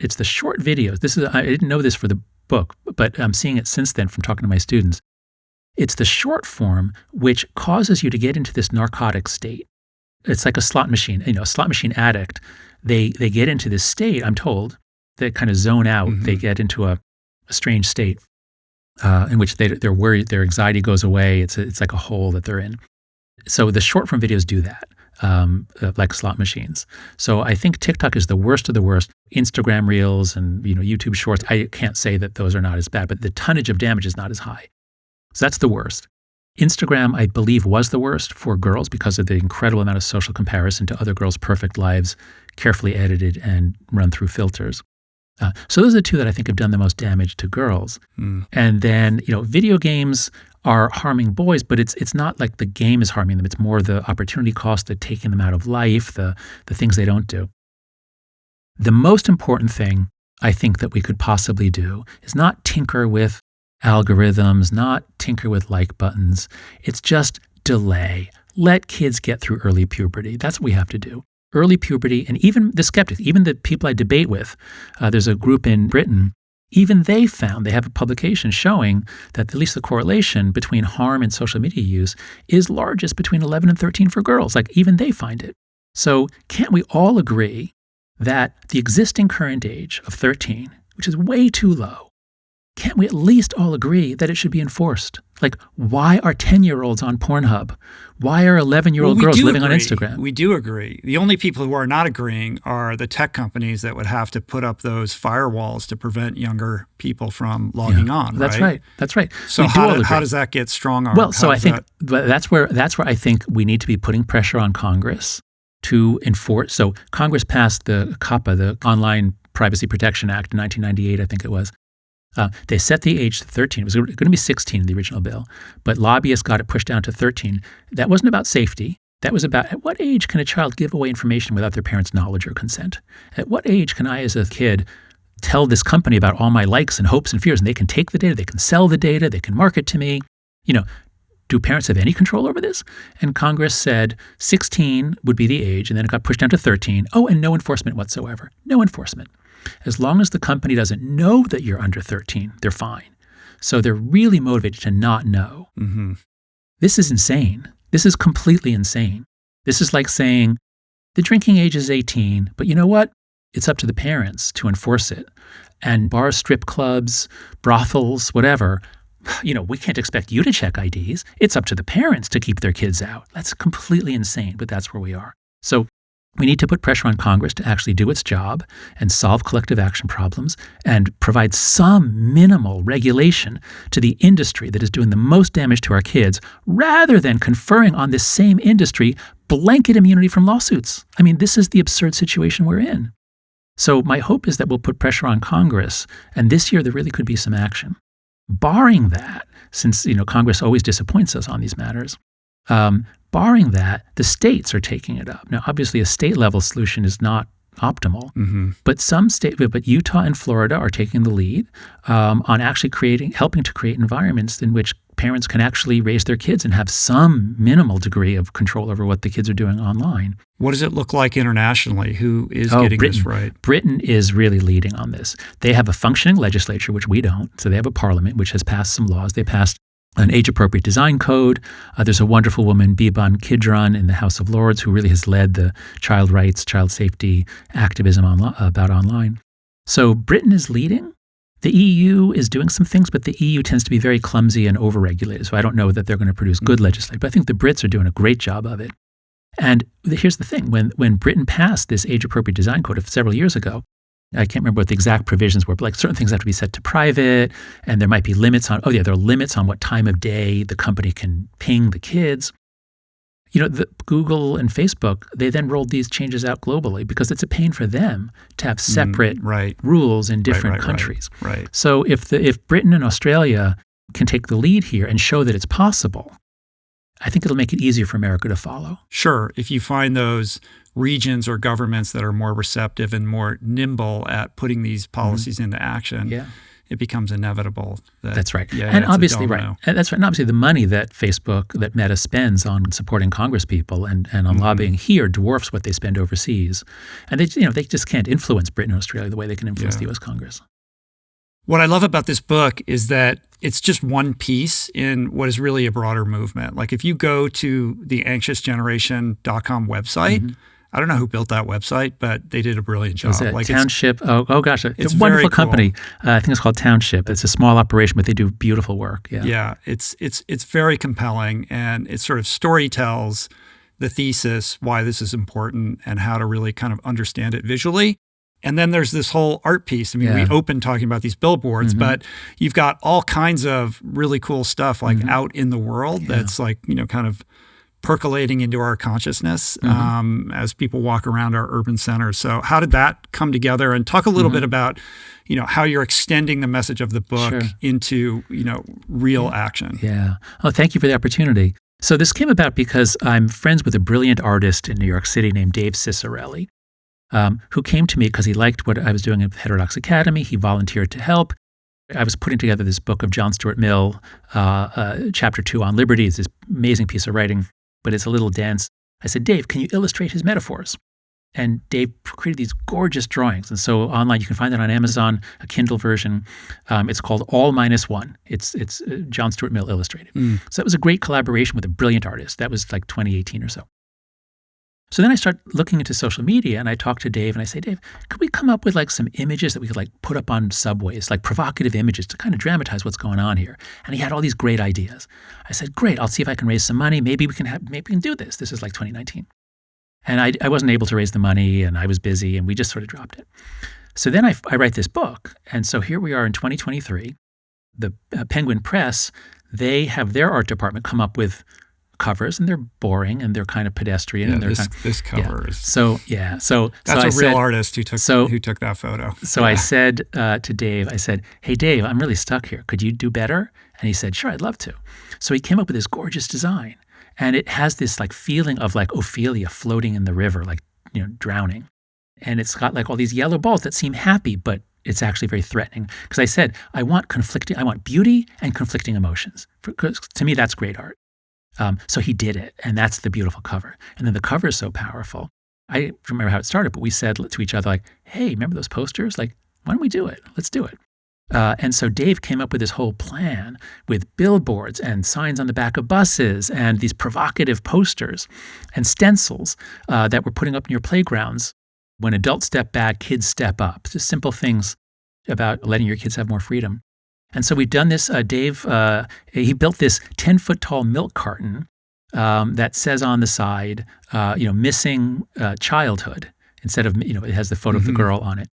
It's the short videos. I didn't know this for the book, but I'm seeing it since then from talking to my students. It's the short form which causes you to get into this narcotic state. It's like a slot machine. A slot machine addict, they get into this state, I'm told, they kind of zone out. They get into a strange state in which they're worried, their anxiety goes away. It's like a hole that they're in. So the short form videos do that, like slot machines. So I think TikTok is the worst of the worst. Instagram Reels and YouTube Shorts, I can't say that those are not as bad, but the tonnage of damage is not as high. So that's the worst. Instagram, I believe, was the worst for girls because of the incredible amount of social comparison to other girls' perfect lives, carefully edited and run through filters. So those are the two that I think have done the most damage to girls. And then, video games are harming boys, but it's not like the game is harming them. It's more the opportunity cost of taking them out of life, the things they don't do. The most important thing I think that we could possibly do is not tinker with algorithms, not tinker with like buttons. It's just delay. Let kids get through early puberty. That's what we have to do. Early puberty, and even the skeptics, even the people I debate with, there's a group in Britain, even they have a publication showing that at least the correlation between harm and social media use is largest between 11 and 13 for girls. Like even they find it. So can't we all agree that the existing current age of 13, which is way too low, can't we at least all agree that it should be enforced? Like, why are 10-year-olds on Pornhub? Why are 11-year-old girls living on Instagram? We do agree. The only people who are not agreeing are the tech companies that would have to put up those firewalls to prevent younger people from logging on. That's right. That's right. So how does that get strong armed? Well, so I think that's where I think we need to be putting pressure on Congress to enforce. So Congress passed the COPPA, the Online Privacy Protection Act in 1998, I think it was. They set the age to 13. It was going to be 16 in the original bill, but lobbyists got it pushed down to 13. That wasn't about safety. That was about at what age can a child give away information without their parents' knowledge or consent? At what age can I, as a kid, tell this company about all my likes and hopes and fears, and they can take the data, they can sell the data, they can market to me? Do parents have any control over this? And Congress said 16 would be the age, and then it got pushed down to 13. Oh, and no enforcement whatsoever. No enforcement. As long as the company doesn't know that you're under 13, they're fine. So they're really motivated to not know. Mm-hmm. This is insane. This is completely insane. This is like saying the drinking age is 18, but you know what? It's up to the parents to enforce it. And bars, strip clubs, brothels, whatever, we can't expect you to check IDs. It's up to the parents to keep their kids out. That's completely insane, but that's where we are. So we need to put pressure on Congress to actually do its job and solve collective action problems and provide some minimal regulation to the industry that is doing the most damage to our kids, rather than conferring on this same industry blanket immunity from lawsuits. I mean, this is the absurd situation we're in. So my hope is that we'll put pressure on Congress, and this year there really could be some action. Barring that, since Congress always disappoints us on these matters, barring that, the states are taking it up. Now, obviously, a state-level solution is not optimal, but Utah and Florida are taking the lead on actually helping to create environments in which parents can actually raise their kids and have some minimal degree of control over what the kids are doing online. What does it look like internationally? Who is getting Britain. this right? Britain is really leading on this. They have a functioning legislature, which we don't. So they have a parliament, which has passed some laws. They passed an age-appropriate design code. There's a wonderful woman, Biban Kidron, in the House of Lords, who really has led the child rights, child safety activism about online. So Britain is leading. The EU is doing some things, but the EU tends to be very clumsy and overregulated. So I don't know that they're going to produce good legislation, but I think the Brits are doing a great job of it. And here's the thing. When Britain passed this age-appropriate design code several years ago, I can't remember what the exact provisions were, but like certain things have to be set to private, and there might be limits on, there are limits on what time of day the company can ping the kids. The Google and Facebook, they then rolled these changes out globally because it's a pain for them to have separate rules in different countries. Right. So if Britain and Australia can take the lead here and show that it's possible, I think it'll make it easier for America to follow. Sure. If you find those regions or governments that are more receptive and more nimble at putting these policies into action, it becomes inevitable. That's right. And obviously, that's right. And obviously the money that that Meta spends on supporting Congresspeople and on lobbying here dwarfs what they spend overseas. And they just can't influence Britain and Australia the way they can influence the U.S. Congress. What I love about this book is that it's just one piece in what is really a broader movement. Like if you go to the anxiousgeneration.com website, I don't know who built that website, but they did a brilliant job. Like Township. Oh gosh, it's a wonderful company. I think it's called Township. It's a small operation, but they do beautiful work. Yeah. It's very compelling, and it sort of story tells the thesis why this is important and how to really kind of understand it visually. And then there's this whole art piece. I mean, we opened talking about these billboards, but you've got all kinds of really cool stuff like out in the world that's like, kind of percolating into our consciousness as people walk around our urban centers. So how did that come together? And talk a little bit about, how you're extending the message of the book into, real action. Yeah. Oh, thank you for the opportunity. So this came about because I'm friends with a brilliant artist in New York City named Dave Cicerelli, who came to me because he liked what I was doing at Heterodox Academy. He volunteered to help. I was putting together this book of John Stuart Mill, chapter 2 on liberty. It's this amazing piece of writing, but it's a little dense. I said, Dave, can you illustrate his metaphors? And Dave created these gorgeous drawings. And so online, you can find it on Amazon, a Kindle version. It's called All Minus One. It's John Stuart Mill illustrated. So that was a great collaboration with a brilliant artist. That was like 2018 or so. So then I start looking into social media, and I talk to Dave, and I say, Dave, could we come up with like some images that we could like put up on subways, like provocative images to kind of dramatize what's going on here? And he had all these great ideas. I said, great, I'll see if I can raise some money. Maybe we can do this. This is like 2019. And I wasn't able to raise the money, and I was busy, and we just sort of dropped it. So then I write this book, and so here we are in 2023. The Penguin Press, they have their art department come up with covers, and they're boring, and they're kind of pedestrian. And they're this cover is... So that's a real artist who took that photo. So I said to Dave, I said, hey, Dave, I'm really stuck here. Could you do better? And he said, sure, I'd love to. So he came up with this gorgeous design. And it has this like feeling of like Ophelia floating in the river, like, drowning. And it's got like all these yellow balls that seem happy, but it's actually very threatening. Because I said, I want beauty and conflicting emotions. Because to me, that's great art. So he did it. And that's the beautiful cover. And then the cover is so powerful. I don't remember how it started, but we said to each other, like, hey, remember those posters? Like, why don't we do it? Let's do it. And so Dave came up with this whole plan with billboards and signs on the back of buses and these provocative posters and stencils that we're putting up near playgrounds. When adults step back, kids step up. Just simple things about letting your kids have more freedom. And so we've done this. Dave, he built this 10-foot tall milk carton that says on the side, missing childhood. Instead of, it has the photo of the girl on it.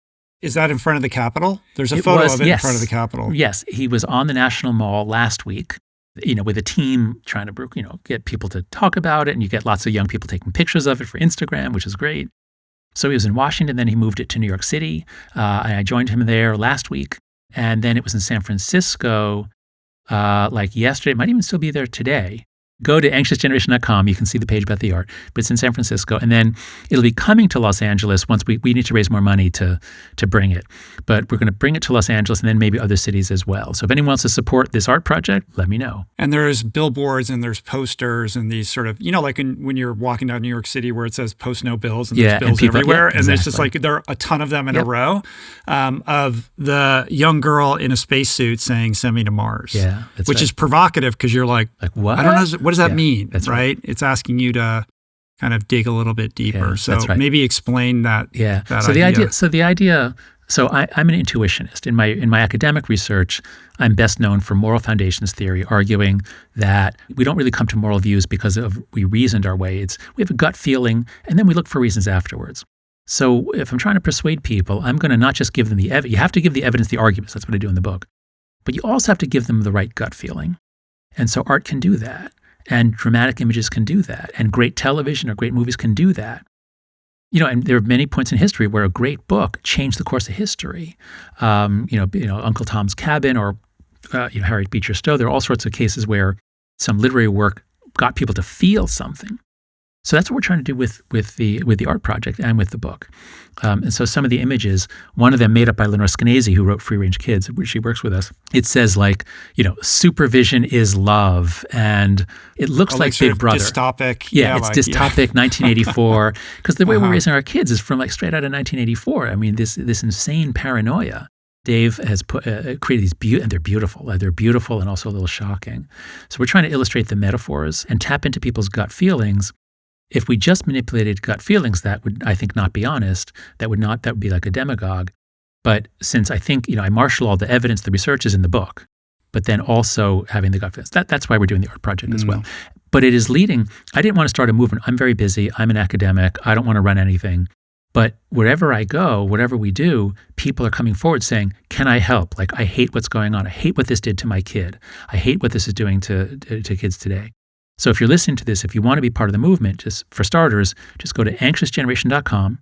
Is that in front of the Capitol? There's a photo of it in front of the Capitol. Yes. He was on the National Mall last week, with a team trying to, get people to talk about it. And you get lots of young people taking pictures of it for Instagram, which is great. So he was in Washington, then he moved it to New York City. And I joined him there last week. And then it was in San Francisco like yesterday. It might even still be there today. Go to anxiousgeneration.com. You can see the page about the art, but it's in San Francisco. And then it'll be coming to Los Angeles once we need to raise more money to bring it. But we're going to bring it to Los Angeles and then maybe other cities as well. So if anyone wants to support this art project, let me know. And there's billboards and there's posters and these sort of, like when you're walking down New York City where it says post no bills and there's bills everywhere. And there's just like, there are a ton of them in a row of the young girl in a spacesuit saying, send me to Mars. Yeah, which is provocative because you're like what? I don't know. What does that mean? That's right. It's asking you to kind of dig a little bit deeper. So maybe explain that. Yeah. That so idea. I'm an intuitionist. In my academic research, I'm best known for moral foundations theory, arguing that we don't really come to moral views because we reasoned our way. We have a gut feeling, and then we look for reasons afterwards. So if I'm trying to persuade people, I'm going to not just give them the evidence. You have to give the evidence, the arguments. That's what I do in the book. But you also have to give them the right gut feeling. And so art can do that. And dramatic images can do that. And great television or great movies can do that. And there are many points in history where a great book changed the course of history. Uncle Tom's Cabin or Harriet Beecher Stowe. There are all sorts of cases where some literary work got people to feel something. So that's what we're trying to do with the art project and with the book. And so some of the images, one of them made up by Lenore Skenazy, who wrote Free Range Kids, where she works with us. It says supervision is love, and it looks like Big Brother. Dystopic. Yeah, it's dystopic. 1984. Because the way we're raising our kids is from straight out of 1984. I mean, this insane paranoia. Dave has created these and they're beautiful. They're beautiful and also a little shocking. So we're trying to illustrate the metaphors and tap into people's gut feelings. If we just manipulated gut feelings, that would, I think, not be honest. That would be like a demagogue. But since I think, I marshal all the evidence, the research is in the book, but then also having the gut feelings. That's why we're doing the art project as well. But it is leading. I didn't want to start a movement. I'm very busy. I'm an academic. I don't want to run anything. But wherever I go, whatever we do, people are coming forward saying, can I help? I hate what's going on. I hate what this did to my kid. I hate what this is doing to kids today. So if you're listening to this, if you want to be part of the movement, just for starters, just go to anxiousgeneration.com,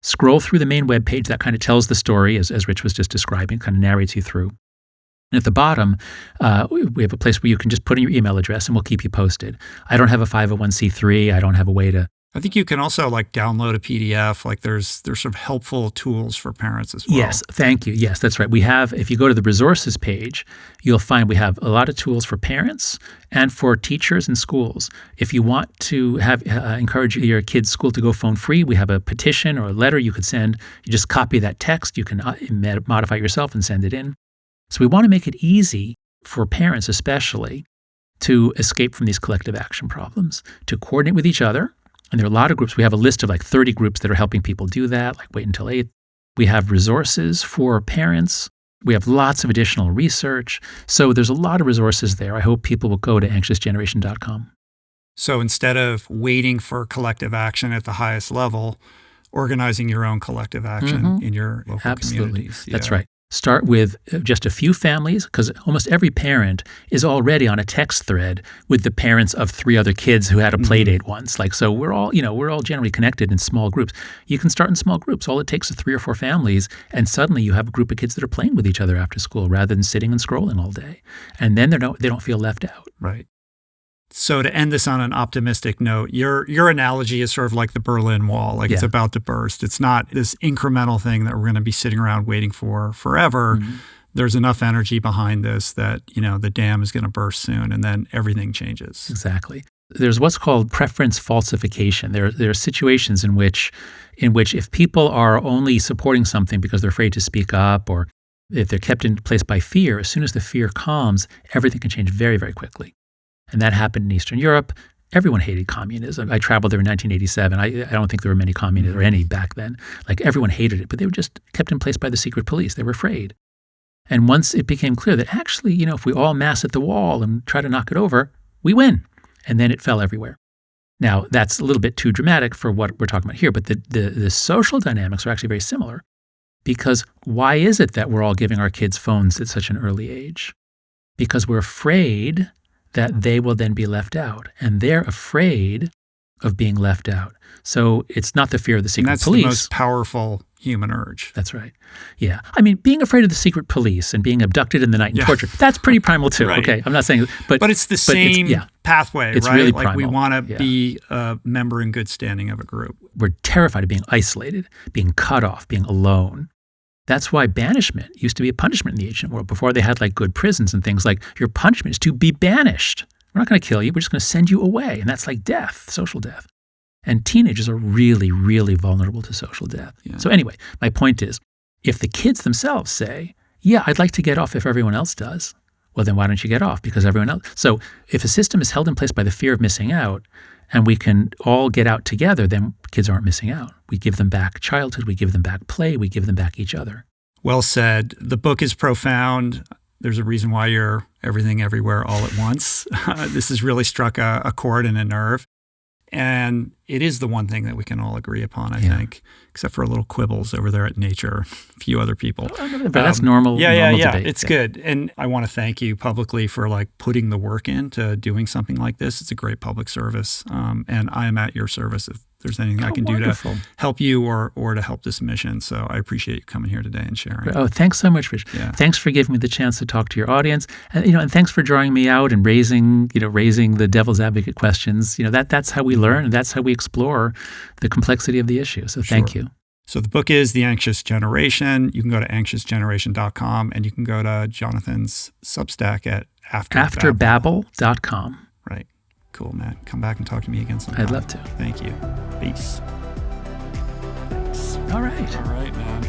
scroll through the main webpage that kind of tells the story, as Rich was just describing, kind of narrates you through. And at the bottom, we have a place where you can just put in your email address and we'll keep you posted. I don't have a 501c3. I don't have a way to... I think you can also download a PDF. There's sort of helpful tools for parents as well. Yes, thank you. Yes, that's right. We have, if you go to the resources page, you'll find we have a lot of tools for parents and for teachers and schools. If you want to have encourage your kid's school to go phone free, we have a petition or a letter you could send. You just copy that text. You can modify it yourself and send it in. So we want to make it easy for parents especially to escape from these collective action problems, to coordinate with each other. And there are a lot of groups. We have a list of 30 groups that are helping people do that, Wait Until 8th. We have resources for parents. We have lots of additional research. So there's a lot of resources there. I hope people will go to anxiousgeneration.com. So instead of waiting for collective action at the highest level, organizing your own collective action in your local communities. Yeah. That's right. Start with just a few families, because almost every parent is already on a text thread with the parents of 3 other kids who had a play date once. So we're all generally connected in small groups. You can start in small groups. All it takes is 3 or 4 families, and suddenly you have a group of kids that are playing with each other after school rather than sitting and scrolling all day. And then they don't feel left out. Right. So to end this on an optimistic note, your analogy is sort of like the Berlin Wall, it's about to burst. It's not this incremental thing that we're going to be sitting around waiting for forever. Mm-hmm. There's enough energy behind this that, the dam is going to burst soon, and then everything changes. Exactly. There's what's called preference falsification. There are situations in which if people are only supporting something because they're afraid to speak up, or if they're kept in place by fear, as soon as the fear calms, everything can change very, very quickly. And that happened in Eastern Europe. Everyone hated communism. I traveled there in 1987. I don't think there were many communists or any back then. Everyone hated it, but they were just kept in place by the secret police. They were afraid. And once it became clear that actually, if we all mass at the wall and try to knock it over, we win. And then it fell everywhere. Now, that's a little bit too dramatic for what we're talking about here, but the social dynamics are actually very similar. Because why is it that we're all giving our kids phones at such an early age? Because we're afraid that they will then be left out. And they're afraid of being left out. So it's not the fear of the secret police. That's the most powerful human urge. That's right. Yeah. I mean, being afraid of the secret police and being abducted in the night and tortured, that's pretty primal too. Right. Okay, I'm not saying... But it's the same pathway, it's right? Really primal. We want to be a member in good standing of a group. We're terrified of being isolated, being cut off, being alone. That's why banishment used to be a punishment in the ancient world. Before they had good prisons and things, your punishment is to be banished. We're not going to kill you. We're just going to send you away. And that's like death, social death. And teenagers are really, really vulnerable to social death. Yeah. So anyway, my point is, if the kids themselves say, yeah, I'd like to get off if everyone else does, well, then why don't you get off? Because everyone else. So if a system is held in place by the fear of missing out, and we can all get out together, then kids aren't missing out. We give them back childhood, we give them back play, we give them back each other. Well said. The book is profound. There's a reason why you're everything everywhere all at once. This has really struck a chord and a nerve. And it is the one thing that we can all agree upon, I think, except for a little quibbles over there at Nature, a few other people. But that's normal. Yeah. Debate. It's good. And I want to thank you publicly for putting the work into doing something like this. It's a great public service. And I am at your service if there's anything I can do to help you or to help this mission. So I appreciate you coming here today and sharing. Oh, thanks so much, Rich. Yeah. Thanks for giving me the chance to talk to your audience. And and thanks for drawing me out and raising the devil's advocate questions. That's how we learn, and that's how we explore the complexity of the issue. So thank you. So the book is The Anxious Generation. You can go to anxiousgeneration.com, and you can go to Jonathan's Substack at afterbabble.com. Right. Cool, man. Come back and talk to me again sometime. I'd love to. Thank you. Peace. Thanks. All right. All right, man.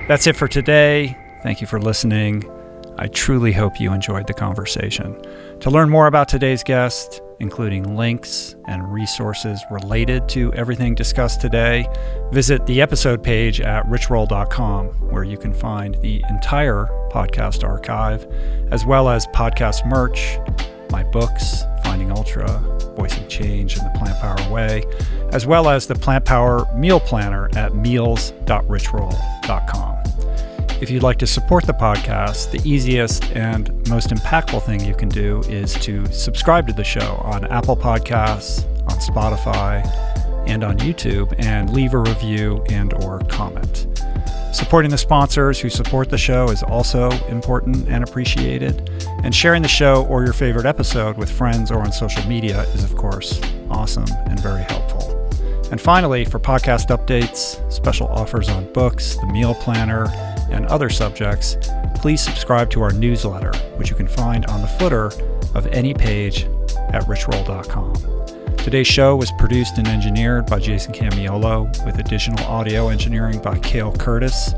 That's it for today. Thank you for listening. I truly hope you enjoyed the conversation. To learn more about today's guest, including links and resources related to everything discussed today, visit the episode page at richroll.com, where you can find the entire podcast archive, as well as podcast merch, my books, Finding Ultra, Voicing Change in the Plant Power Way, as well as the Plant Power Meal Planner at meals.richroll.com. If you'd like to support the podcast, the easiest and most impactful thing you can do is to subscribe to the show on Apple Podcasts, on Spotify, and on YouTube, and leave a review and/or comment. Supporting the sponsors who support the show is also important and appreciated, and sharing the show or your favorite episode with friends or on social media is, of course, awesome and very helpful. And finally, for podcast updates, special offers on books, the meal planner, and other subjects, please subscribe to our newsletter, which you can find on the footer of any page at richroll.com. Today's show was produced and engineered by Jason Camiolo, with additional audio engineering by Cale Curtis.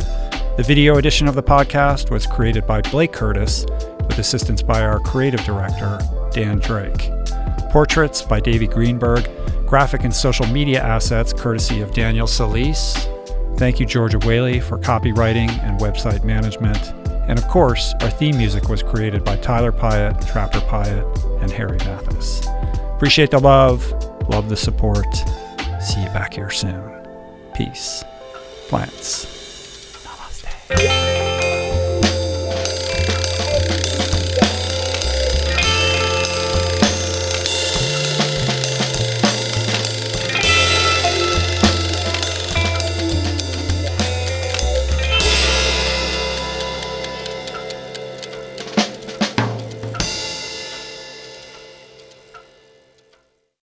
The video edition of the podcast was created by Blake Curtis, with assistance by our creative director, Dan Drake. Portraits by Davey Greenberg, graphic and social media assets courtesy of Daniel Solis. Thank you, Georgia Whaley, for copywriting and website management. And of course, our theme music was created by Tyler Pyatt, Trapper Pyatt, and Harry Mathis. Appreciate the love the support. See you back here soon. Peace. Plants.